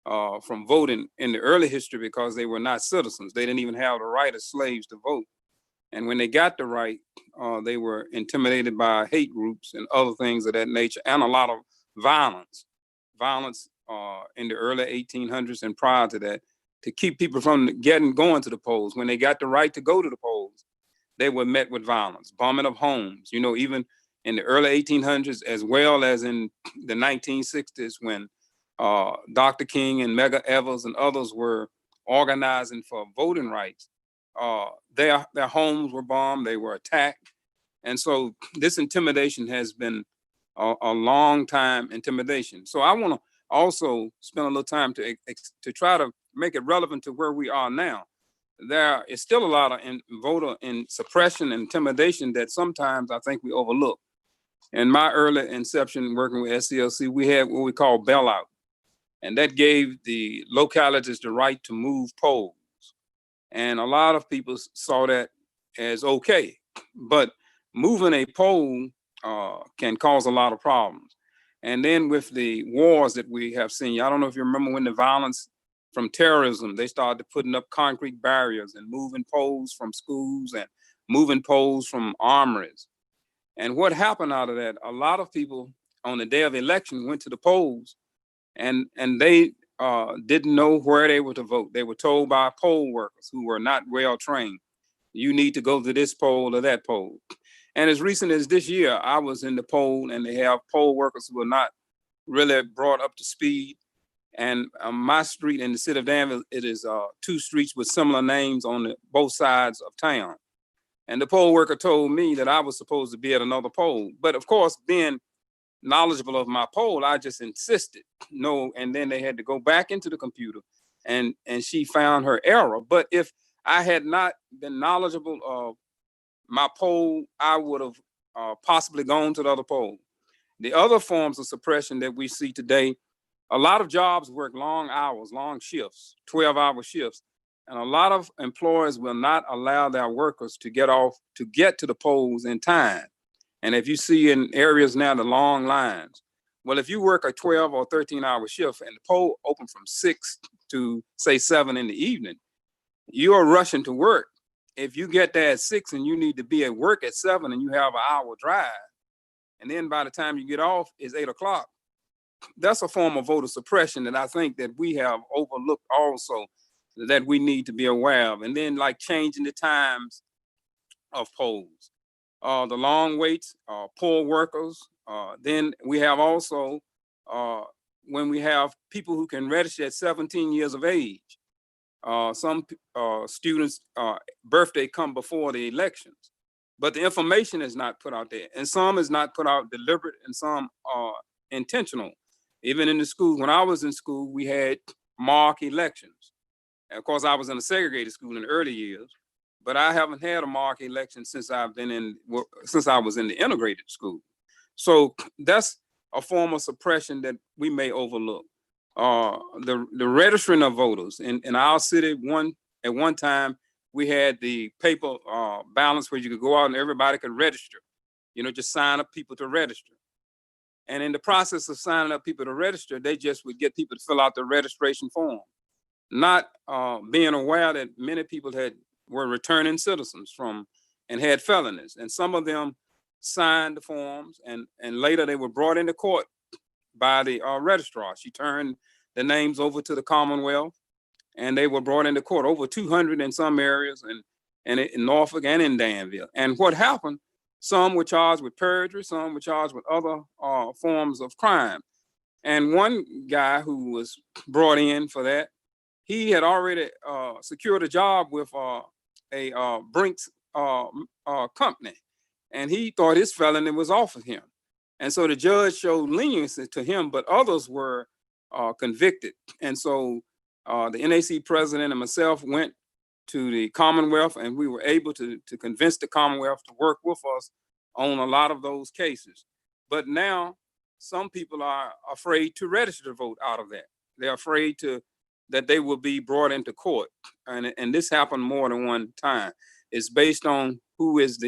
S5: from voting in the early history because they were not citizens. They didn't even have the right as slaves to vote. And when they got the right, they were intimidated by hate groups and other things of that nature, and a lot of violence in the early 1800s and prior to that, to keep people from going to the polls. When they got the right to go to the polls, they were met with violence, bombing of homes, even in the early 1800s, as well as in the 1960s, when Dr. King and Medgar Evers and others were organizing for voting rights. Their homes were bombed, they were attacked. And so this intimidation has been a long time intimidation. So I want to also spend a little time to try to make it relevant to where we are now. There is still a lot of voter suppression and intimidation that sometimes I think we overlook. In my early inception working with SCLC, we had what we call bailout. And that gave the localities the right to move polls. And a lot of people saw that as okay. But moving a poll can cause a lot of problems. And then with the wars that we have seen, I don't know if you remember when the violence from terrorism, they started putting up concrete barriers and moving polls from schools and moving polls from armories. And what happened out of that, a lot of people on the day of election went to the polls and they didn't know where they were to vote. They were told by poll workers who were not well trained, you need to go to this poll or that poll. And as recent as this year, I was in the poll, and they have poll workers who are not really brought up to speed. And my street in the city of Danville, it is 2 streets with similar names on both sides of town. And the poll worker told me that I was supposed to be at another poll. But of course, being knowledgeable of my poll, I just insisted no, and then they had to go back into the computer, and she found her error. But if I had not been knowledgeable of my poll, I would have possibly gone to the other poll. The other forms of suppression that we see today, a lot of jobs work long hours, long shifts, 12-hour shifts, and a lot of employers will not allow their workers to get to the polls in time. And if you see in areas now the long lines, well, if you work a 12 or 13-hour shift and the poll open from 6 to say 7 in the evening, you are rushing to work. If you get there at 6 and you need to be at work at 7 and you have an hour drive, and then by the time you get off it's 8 o'clock, that's a form of voter suppression that I think that we have overlooked also, that we need to be aware of. And then like changing the times of polls, the long waits, poor workers. Then we have also when we have people who can register at 17 years of age. Some students' birthday come before the elections, but the information is not put out there, and some is not put out deliberate, and some are intentional. Even in the school, when I was in school, we had mock elections. And of course, I was in a segregated school in the early years, but I haven't had a mock election since I was in the integrated school. So that's a form of suppression that we may overlook. The registering of voters in our city, at one time we had the paper ballots where you could go out and everybody could register, just sign up people to register. And in the process of signing up people to register, they just would get people to fill out the registration form, not being aware that many people were returning citizens and had felonies, and some of them signed the forms, and later they were brought into court by the registrar. She turned the names over to the Commonwealth, and they were brought into court, over 200 in some areas, and in Norfolk and in Danville. And what happened, some were charged with perjury, some were charged with other forms of crime. And one guy who was brought in for that, he had already secured a job with a Brinks company, and he thought his felony was off of him. And so the judge showed leniency to him, but others were convicted. And so the NAC president and myself went to the Commonwealth, and we were able to convince the Commonwealth to work with us on a lot of those cases. But now some people are afraid to register to vote out of that. They're afraid that they will be brought into court. And this happened more than one time. It's based on who is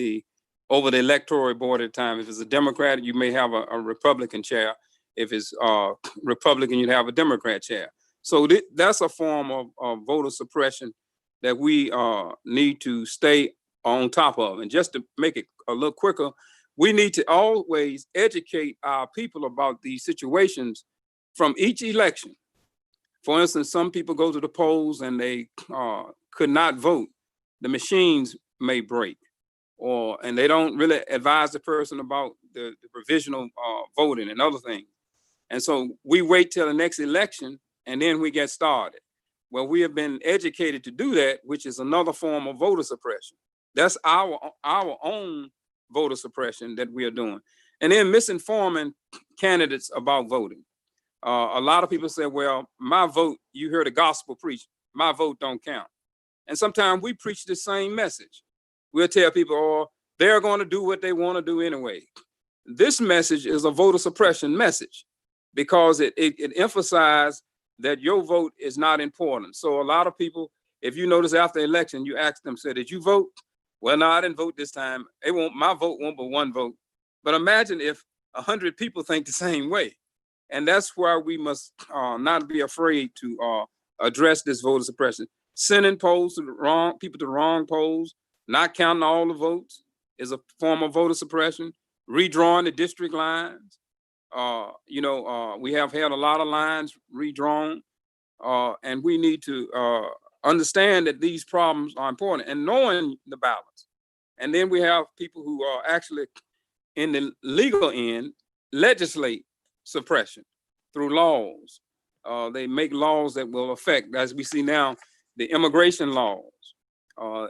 S5: over the electoral board at the time. If it's a Democrat, you may have a Republican chair. If it's Republican, you'd have a Democrat chair. So that's a form of voter suppression that we need to stay on top of. And just to make it a little quicker, we need to always educate our people about these situations from each election. For instance, some people go to the polls and they could not vote. The machines may break, and they don't really advise the person about the provisional voting and other things. And so we wait till the next election and then we get started. Well, we have been educated to do that, which is another form of voter suppression. That's our own voter suppression that we are doing. And then misinforming candidates about voting. A lot of people say, well, my vote, you hear the gospel preach, my vote don't count. And sometimes we preach the same message. We'll tell people, oh, they're going to do what they want to do anyway. This message is a voter suppression message because it emphasizes that your vote is not important. So a lot of people, if you notice after the election, you ask them, say, did you vote? Well, no, I didn't vote this time. My vote won't but one vote. But imagine if 100 people think the same way. And that's why we must not be afraid to address this voter suppression. Sending polls to the wrong polls, not counting all the votes is a form of voter suppression. Redrawing the district lines. We have had a lot of lines redrawn, and we need to understand that these problems are important and knowing the balance. And then we have people who are actually in the legal end legislate suppression through laws. They make laws that will affect, as we see now, the immigration laws.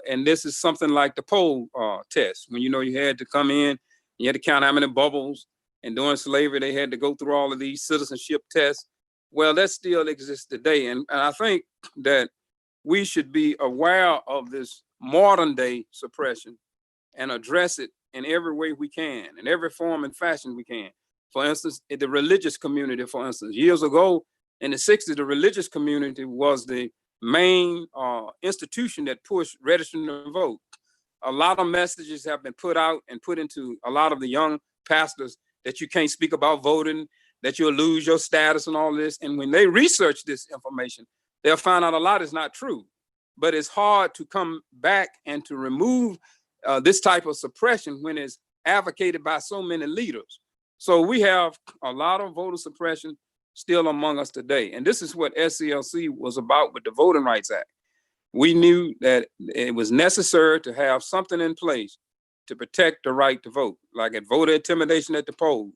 S5: And this is something like the poll test, when you had to come in, you had to count how many bubbles, And during slavery, they had to go through all of these citizenship tests. Well, that still exists today. And I think that we should be aware of this modern day suppression and address it in every way we can, in every form and fashion we can. For instance, in the religious community, for instance, years ago in the 60s, the religious community was the main institution that pushed registering to vote. A lot of messages have been put out and put into a lot of the young pastors that you can't speak about voting, that you'll lose your status and all this. And when they research this information, they'll find out a lot is not true. But it's hard to come back and to remove this type of suppression when it's advocated by so many leaders. So we have a lot of voter suppression still among us today. And this is what SCLC was about with the Voting Rights Act. We knew that it was necessary to have something in place to protect the right to vote, like at voter intimidation at the polls.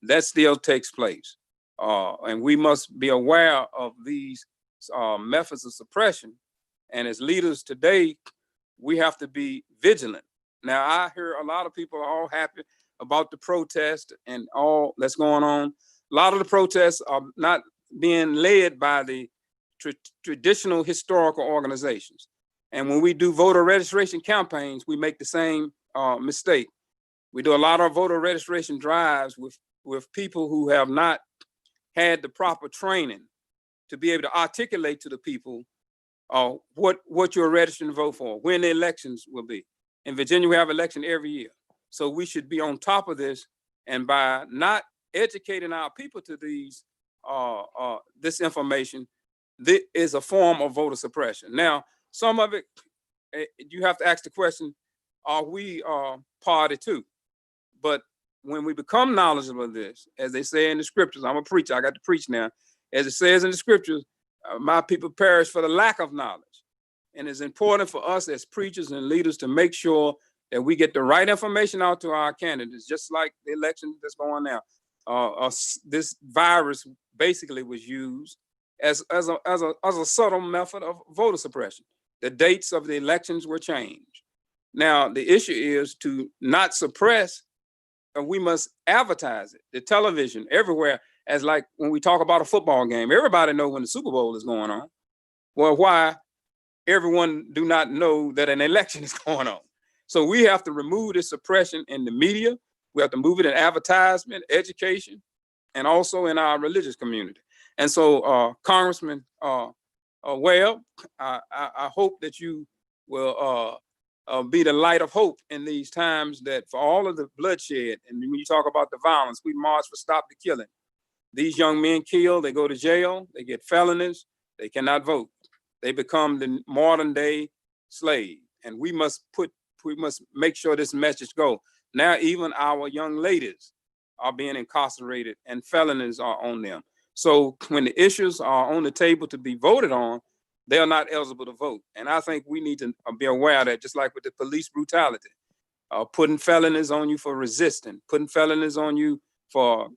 S5: That still takes place. And we must be aware of these methods of suppression. And as leaders today, we have to be vigilant. Now, I hear a lot of people are all happy about the protest and all that's going on. A lot of the protests are not being led by the traditional historical organizations. And when we do voter registration campaigns, we make the same mistake. We do a lot of voter registration drives with people who have not had the proper training to be able to articulate to the people what you're registering to vote for, when the elections will be. In Virginia, we have election every year. So we should be on top of this. And by not educating our people to these this information, this is a form of voter suppression. Now, some of it, you have to ask the question, are we party too? But when we become knowledgeable of this, as they say in the scriptures, I'm a preacher, I got to preach now. As it says in the scriptures, my people perish for the lack of knowledge. And it's important for us as preachers and leaders to make sure that we get the right information out to our candidates, just like the election that's going now. This virus basically was used as a subtle method of voter suppression. The dates of the elections were changed. Now, the issue is to not suppress, we must advertise it. The television, everywhere, as like when we talk about a football game, everybody knows when the Super Bowl is going on. Well, why everyone do not know that an election is going on? So we have to remove this suppression in the media. We have to move it in advertisement, education, and also in our religious community. And so, Congressman Webb, I hope that you will be the light of hope in these times, that for all of the bloodshed, and when you talk about the violence, we march for Stop the Killing. These young men killed, they go to jail, they get felonies, they cannot vote. They become the modern day slave. And we must make sure this message go. Now, even our young ladies are being incarcerated and felonies are on them. So when the issues are on the table to be voted on, they're not eligible to vote. And I think we need to be aware of that, just like with the police brutality, putting felonies on you for resisting, putting felonies on you for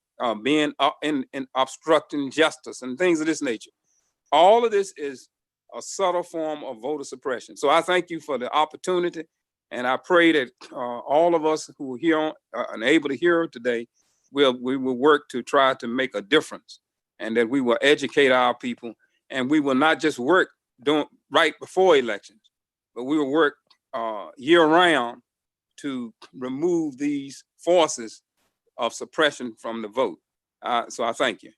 S5: being in obstructing justice and things of this nature. All of this is a subtle form of voter suppression. So I thank you for the opportunity. And I pray that all of us who are here and able to hear today, we will work to try to make a difference, and that we will educate our people, and we will not just work right before elections, but we will work year round to remove these forces of suppression from the vote. So I thank you.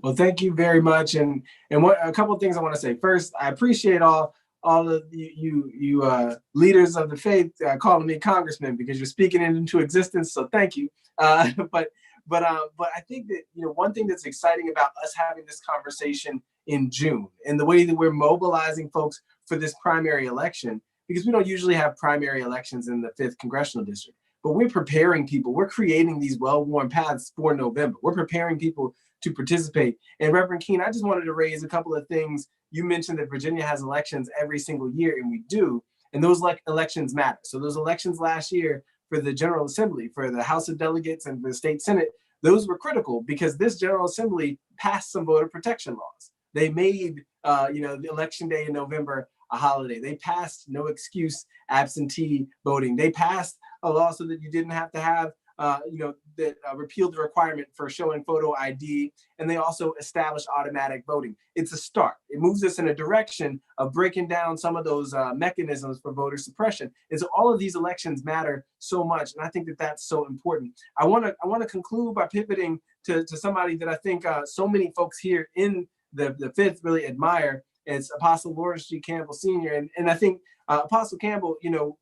S2: Well, thank you very much. And a couple of things I want to say. First, I appreciate all of you leaders of the faith calling me congressman, because you're speaking it into existence. So thank you. But I think that, one thing that's exciting about us having this conversation in June and the way that we're mobilizing folks for this primary election, because we don't usually have primary elections in the 5th congressional district, but we're preparing people. We're creating these well-worn paths for November. We're preparing people to participate. And Reverend Keene, I just wanted to raise a couple of things. You mentioned that Virginia has elections every single year, and we do. And those elections matter. So those elections last year for the General Assembly, for the House of Delegates and the State Senate, those were critical because this General Assembly passed some voter protection laws. They made, the election day in November a holiday. They passed no excuse absentee voting. They passed a law so that you didn't have to have that repealed the requirement for showing photo ID, and they also established automatic voting. It's a start. It moves us in a direction of breaking down some of those mechanisms for voter suppression. And so all of these elections matter so much, and I think that that's so important. I want to conclude by pivoting to somebody that I think so many folks here in the fifth really admire. It's Apostle Lawrence G. Campbell Sr. And I think Apostle Campbell,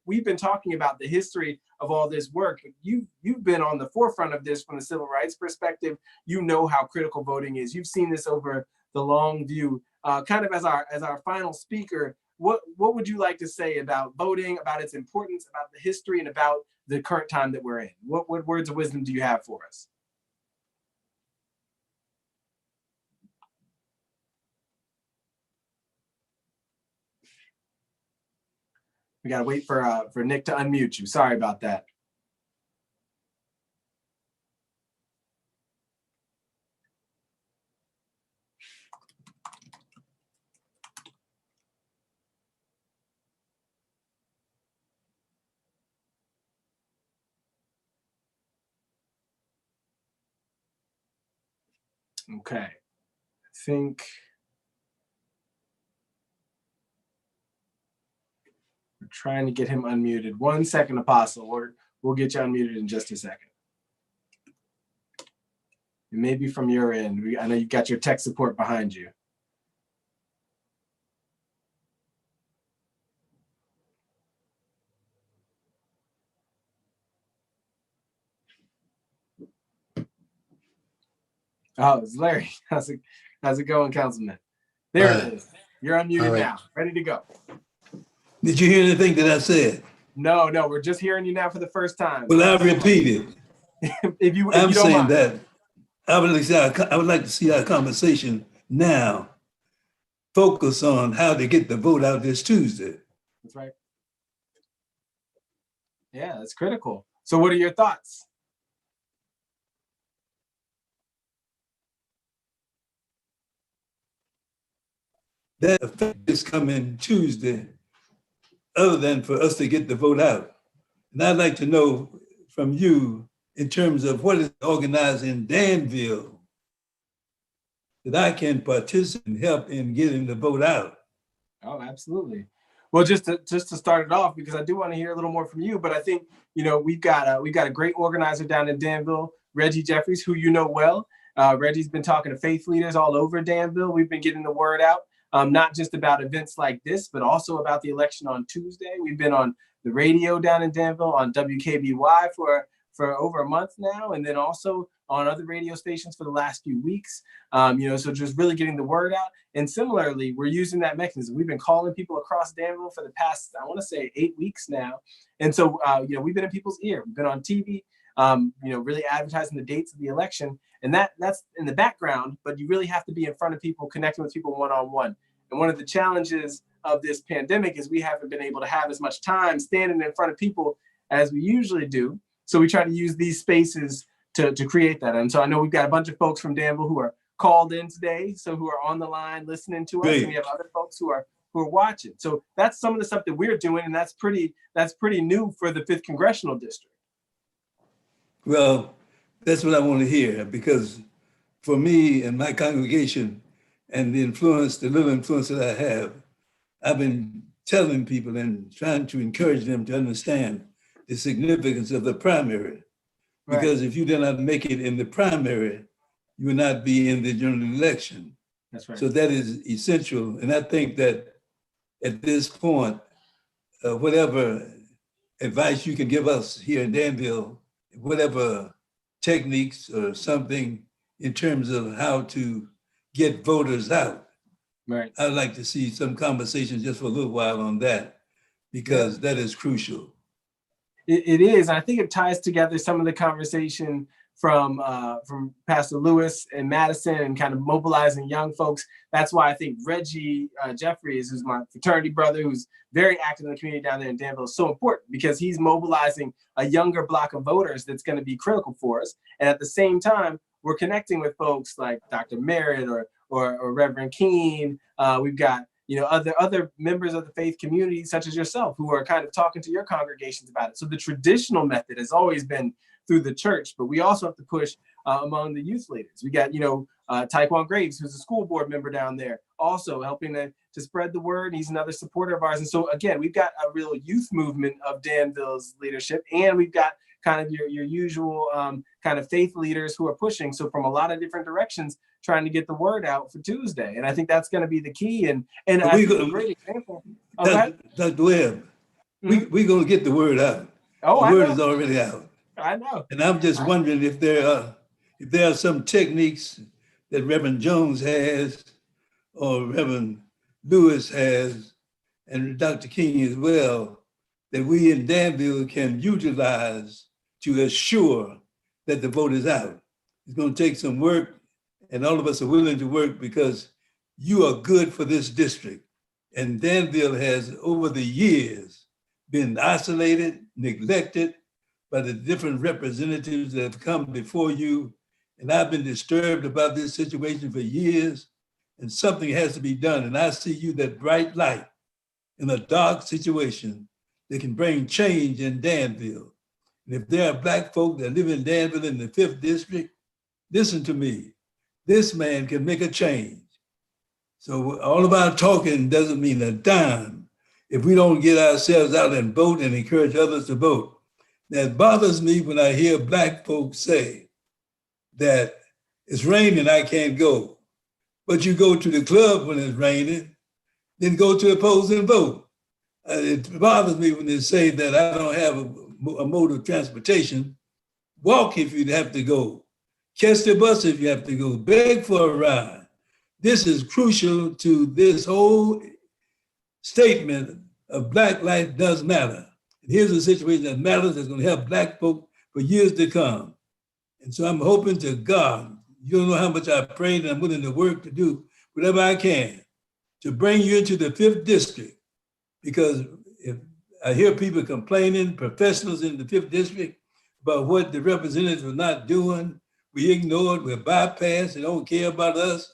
S2: we've been talking about the history of all this work. You've been on the forefront of this from the civil rights perspective. You know how critical voting is. You've seen this over the long view. Kind of as our final speaker, what would you like to say about voting, about its importance, about the history, and about the current time that we're in? What words of wisdom do you have for us? We gotta wait for Nick to unmute you. Sorry about that. Okay, I think we're trying to get him unmuted. 1 second, Apostle. We'll get you unmuted in just a second. It may be from your end. I know you've got your tech support behind you. Oh, it's Larry. How's it going, Councilman? There it is. You're unmuted now. Ready to go.
S6: Did you hear anything that I said?
S2: No, we're just hearing you now for the first time.
S6: Well, I repeat it.
S2: if you
S6: I'm
S2: don't
S6: saying
S2: mind.
S6: that I would like to see our conversation now focus on how to get the vote out this Tuesday.
S2: That's right. Yeah, that's critical. So what are your thoughts?
S6: That effect is coming Tuesday, other than for us to get the vote out. And I'd like to know from you in terms of what is organized in Danville that I can participate and help in getting the vote out.
S2: Oh, absolutely. Well, just to start it off, because I do want to hear a little more from you, but I think, we've got a great organizer down in Danville, Reggie Jeffries, who you know well. Reggie's been talking to faith leaders all over Danville. We've been getting the word out, not just about events like this, but also about the election on Tuesday. We've been on the radio down in Danville on WKBY for over a month now, and then also on other radio stations for the last few weeks. So just really getting the word out. And similarly, we're using that mechanism. We've been calling people across Danville for the past, I want to say 8 weeks now. And so, we've been in people's ear. We've been on TV, really advertising the dates of the election. And that's in the background, but you really have to be in front of people, connecting with people one-on-one. And one of the challenges of this pandemic is we haven't been able to have as much time standing in front of people as we usually do. So we try to use these spaces to create that. And so I know we've got a bunch of folks from Danville who are called in today, so who are on the line listening to us.
S6: Great.
S2: And we have other folks who are watching. So that's some of the stuff that we're doing, and that's pretty new for the 5th Congressional District.
S6: Well, that's what I want to hear, because for me and my congregation and the little influence that I have, I've been telling people and trying to encourage them to understand the significance of the primary.
S2: Right.
S6: Because if you did not make it in the primary, you will not be in the general election.
S2: That's right.
S6: So that is essential. And I think that at this point, whatever advice you can give us here in Danville, whatever techniques or something in terms of how to get voters out,
S2: Right.
S6: I'd like to see some conversations just for a little while on that, because that is crucial.
S2: It is. I think it ties together some of the conversation from Pastor Lewis and Madison and kind of mobilizing young folks. That's why I think Reggie Jeffries, who's my fraternity brother, who's very active in the community down there in Danville, is so important, because he's mobilizing a younger block of voters that's going to be critical for us. And at the same time, we're connecting with folks like Dr. Merritt or Reverend Keene. We've got other members of the faith community, such as yourself, who are kind of talking to your congregations about it. So the traditional method has always been through the church, but we also have to push among the youth leaders. We got, Taekwon Graves, who's a school board member down there, also helping to spread the word. He's another supporter of ours. And so again, we've got a real youth movement of Danville's leadership, and we've got kind of your usual kind of faith leaders who are pushing. So from a lot of different directions, trying to get the word out for Tuesday. And I think that's going to be the key. And I think a great example.
S6: Dr. Webb, we're going to get the word out.
S2: Oh,
S6: the word is already out.
S2: I know.
S6: And I'm just wondering if there are some techniques that Reverend Jones has, or Reverend Lewis has, and Dr. King as well, that we in Danville can utilize to assure that the vote is out. It's going to take some work, and all of us are willing to work because you are good for this district. And Danville has, over the years, been isolated, neglected by the different representatives that have come before you. And I've been disturbed about this situation for years, and something has to be done. And I see you, that bright light in a dark situation that can bring change in Danville. And if there are Black folk that live in Danville in the 5th district, listen to me. This man can make a change. So all of our talking doesn't mean a dime if we don't get ourselves out and vote and encourage others to vote. That bothers me when I hear Black folks say that it's raining, I can't go. But you go to the club when it's raining, then go to the polls and vote. It bothers me when they say that I don't have a mode of transportation. Walk if you have to go. Catch the bus if you have to go. Beg for a ride. This is crucial to this whole statement of Black life does matter. And here's a situation that matters, that's going to help Black folk for years to come. And so I'm hoping to God, you don't know how much I prayed, and I'm willing to work to do whatever I can to bring you into the 5th district. Because if I hear people complaining, professionals in the 5th district, about what the representatives are not doing, we ignore it, we're bypassed, they don't care about us.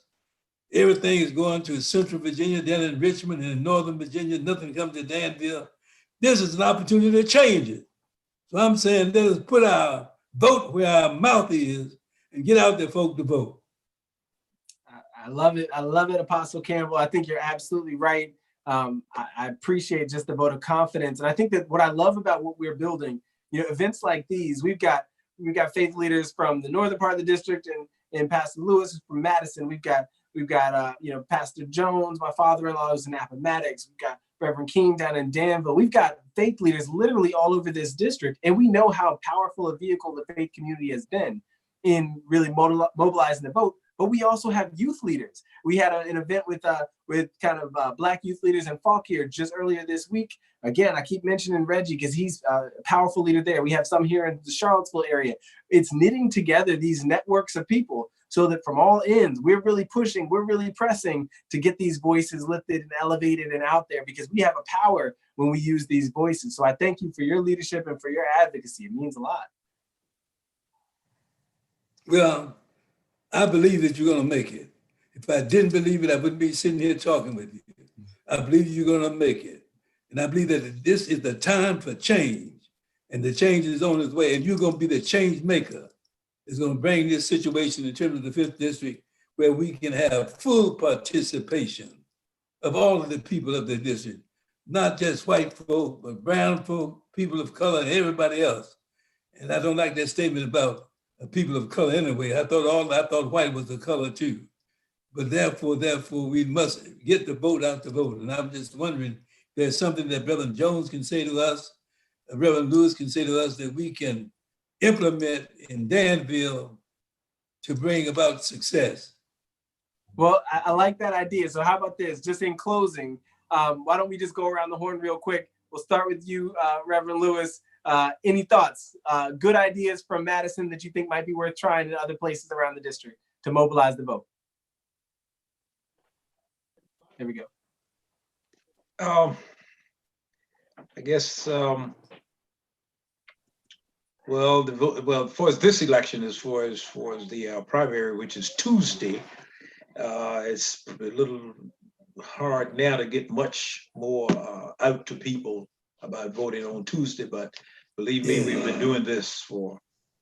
S6: Everything is going to Central Virginia, down in Richmond, and in Northern Virginia, nothing comes to Danville. This is an opportunity to change it. So I'm saying, let us put our vote where our mouth is and get out there, folk, to vote.
S2: I love it. I love it, Apostle Campbell. I think you're absolutely right. I appreciate just the vote of confidence. And I think that what I love about what we're building, events like these, we've got faith leaders from the northern part of the district, and Pastor Lewis from Madison. We've got Pastor Jones, my father-in-law, who's in Appomattox. We've got Reverend King down in Danville. We've got faith leaders literally all over this district. And we know how powerful a vehicle the faith community has been in really mobilizing the vote. But we also have youth leaders. We had an event with kind of Black youth leaders in Fauquier just earlier this week. Again, I keep mentioning Reggie because he's a powerful leader there. We have some here in the Charlottesville area. It's knitting together these networks of people so that from all ends, we're really pushing, we're really pressing to get these voices lifted and elevated and out there, because we have a power when we use these voices. So I thank you for your leadership and for your advocacy. It means a lot.
S6: Well, I believe that you're going to make it. If I didn't believe it, I wouldn't be sitting here talking with you. I believe you're going to make it. And I believe that this is the time for change, and the change is on its way, and you're going to be the change maker. It's going to bring this situation in terms of the 5th district where we can have full participation of all of the people of the district, not just white folk, but brown folk, people of color, and everybody else. And I don't like that statement about people of color anyway. I thought white was a color too. But therefore, we must get the vote out the vote. And I'm just wondering, there's something that Reverend Jones can say to us, Reverend Lewis can say to us, that we can implement in Danville to bring about success.
S2: Well, I like that idea. So how about this? Just in closing, why don't we just go around the horn real quick? We'll start with you, Reverend Lewis. Any thoughts, good ideas from Madison that you think might be worth trying in other places around the district to mobilize the vote? There we go.
S4: I guess, as far as this election, as far as the primary, which is Tuesday, it's a little hard now to get much more out to people about voting on Tuesday, but believe me, we've been doing this for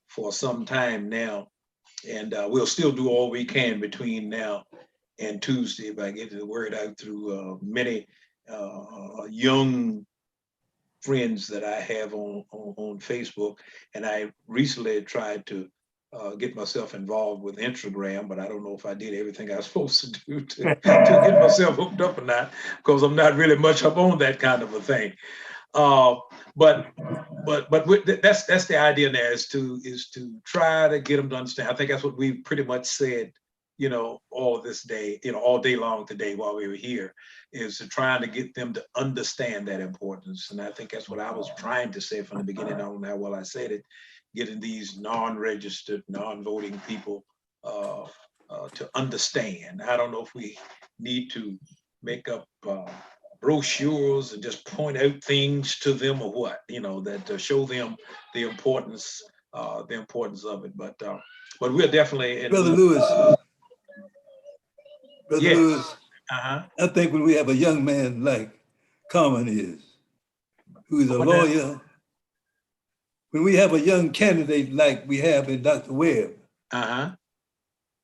S4: for some time now. And we'll still do all we can between now and Tuesday by getting the word out through many young friends that I have on Facebook. And I recently tried to get myself involved with Instagram, but I don't know if I did everything I was supposed to do to get myself hooked up or not, because I'm not really much up on that kind of a thing. But that's the idea now, is to try to get them to understand. I think that's what we pretty much said, all this day, all day long today while we were here, is to trying to get them to understand that importance. And I think that's what I was trying to say from the beginning. I don't know how well I said it, getting these non-registered, non-voting people to understand. I don't know if we need to make up brochures and just point out things to them or what, that show them the importance of it. But we're definitely
S6: Brother Lewis,
S4: Yes.
S6: Lewis, I think when we have a young man like Carmen is, who's a lawyer, when we have a young candidate like we have in Dr. Webb,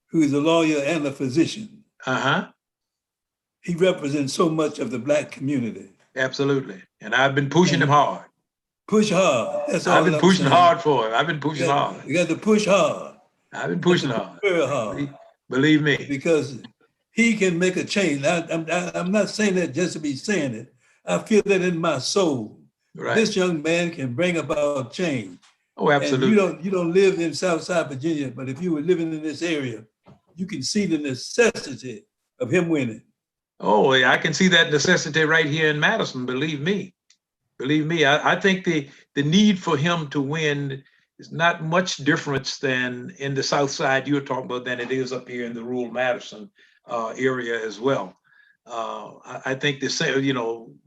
S6: who's a lawyer and a physician, he represents so much of the Black community.
S4: Absolutely. And I've been pushing him hard.
S6: Push hard. That's all
S4: I've been pushing hard for him. I've been pushing hard.
S6: You got to push hard.
S4: I've been pushing hard.
S6: Very hard.
S4: Believe me.
S6: Because he can make a change. I'm not saying that just to be saying it. I feel that in my soul.
S4: Right.
S6: This young man can bring about change.
S4: Oh, absolutely.
S6: And you don't live in Southside Virginia, but if you were living in this area, you can see the necessity of him winning.
S4: Oh, I can see that necessity right here in Madison, believe me. Believe me, I think the need for him to win is not much difference than in the South Side you're talking about than it is up here in the rural Madison area as well. I think the same,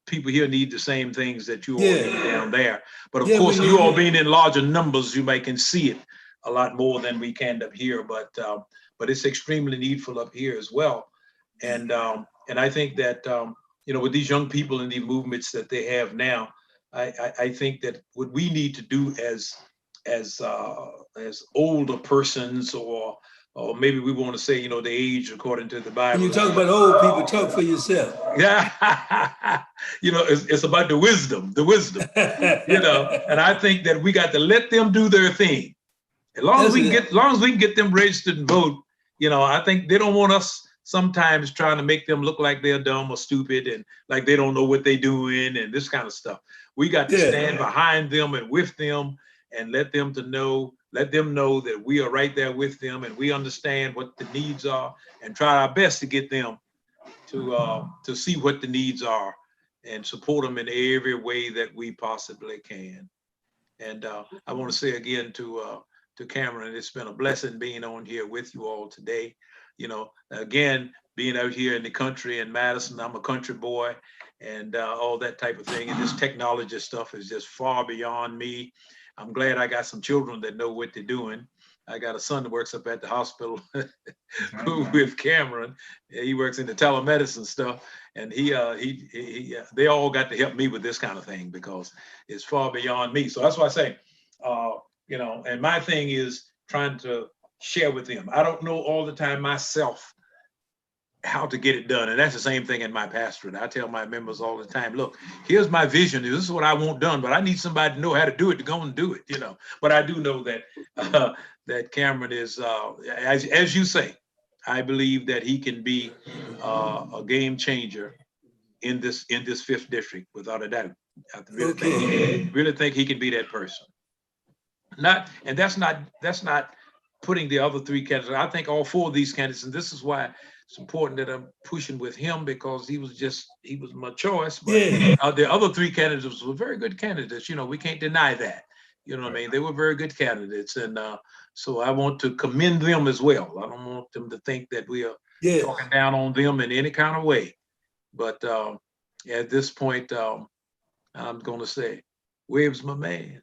S4: people here need the same things that you all need down there. But of course, you all being in larger numbers, you can see it a lot more than we can up here. But it's extremely needful up here as well. And I think that with these young people and the movements that they have now, I think that what we need to do as older persons, or maybe we want to say, the age according to the Bible.
S6: When you talk about old people, talk for yourself.
S4: Yeah, it's about the wisdom, and I think that we got to let them do their thing. As long as we can get them registered and vote, I think they don't want us sometimes trying to make them look like they're dumb or stupid and like they don't know what they're doing and this kind of stuff. We got to stand behind them and with them and let them know that we are right there with them and we understand what the needs are and try our best to get them to see what the needs are and support them in every way that we possibly can. And I want to say again to Cameron, it's been a blessing being on here with you all today. Again, being out here in the country in Madison, I'm a country boy and all that type of thing. And this technology stuff is just far beyond me. I'm glad I got some children that know what they're doing. I got a son that works up at the hospital with Cameron. He works in the telemedicine stuff, and they all got to help me with this kind of thing because it's far beyond me. So that's why I say, and my thing is trying to share with them. I don't know all the time myself how to get it done. And that's the same thing in my pastorate. I tell my members all the time, look, here's my vision. This is what I want done, but I need somebody to know how to do it, to go and do it, But I do know that that Cameron is, as you say, I believe that he can be a game changer in this 5th district, without a doubt. I really think he can be that person. That's not putting the other 3 candidates. I think all 4 of these candidates, and this is why it's important that I'm pushing with him, because he was my choice. But the other 3 candidates were very good candidates. We can't deny that. You know what I mean? They were very good candidates. And so I want to commend them as well. I don't want them to think that we are talking down on them in any kind of way. But at this point, I'm going to say, Webb's my man.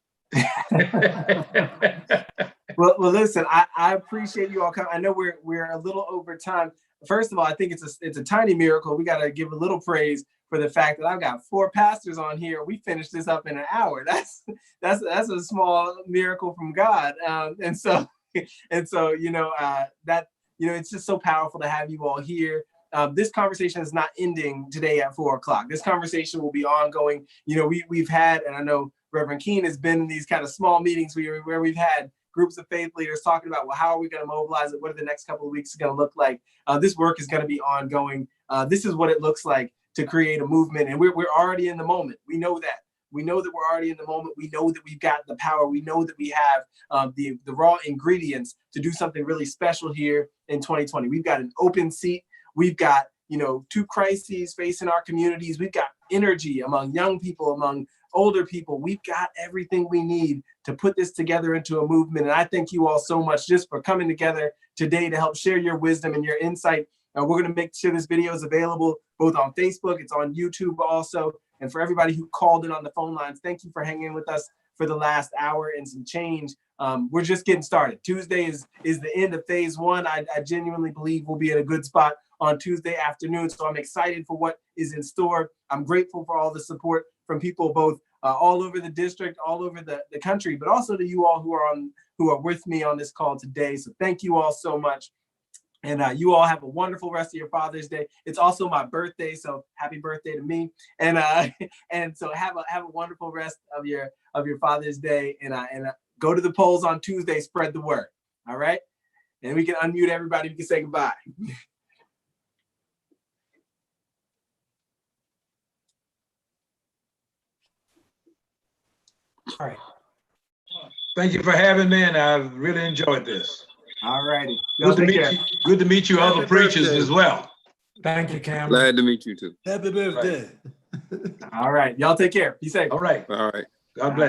S2: Well, listen, I appreciate you all coming. I know we're a little over time. first of all, I think it's a tiny miracle. We got to give a little praise for the fact that I've got 4 pastors on here. We finished this up in an hour. That's a small miracle from God. And so it's just so powerful to have you all here. This conversation is not ending today at 4 o'clock. This conversation will be ongoing. We've had, and I know Reverend Keene has been in these kind of small meetings where we've had groups of faith leaders talking about, well, how are we going to mobilize it? What are the next couple of weeks going to look like? This work is going to be ongoing. This is what it looks like to create a movement. And we're already in the moment. We know that. We know that we're already in the moment. We know that we've got the power. We know that we have the raw ingredients to do something really special here in 2020. We've got an open seat. We've got, 2 crises facing our communities. We've got energy among young people, among older people. We've got everything we need to put this together into a movement. And I thank you all so much just for coming together today to help share your wisdom and your insight. We're going to make sure this video is available both on Facebook, it's on YouTube also. And for everybody who called in on the phone lines, thank you for hanging with us for the last hour and some change. We're just getting started. Tuesday is the end of phase 1. I genuinely believe we'll be in a good spot on Tuesday afternoon. So I'm excited for what is in store. I'm grateful for all the support from people both all over the district, all over the country, but also to you all who are with me on this call today. So thank you all so much. And you all have a wonderful rest of your Father's Day. It's also my birthday, so happy birthday to me. And and so have a wonderful rest of your Father's Day. And go to the polls on Tuesday. Spread the word. All right. And we can unmute everybody. We can say goodbye.
S3: All right.
S4: Thank you for having me, and I really enjoyed this.
S2: All righty.
S4: Good to meet you other
S6: Happy
S4: preachers
S6: birthday.
S4: as well.
S3: Thank you, Cameron.
S5: Glad to meet you too.
S6: Happy birthday.
S2: All right. Y'all take care. Be safe.
S4: All right.
S5: All right.
S4: God bless.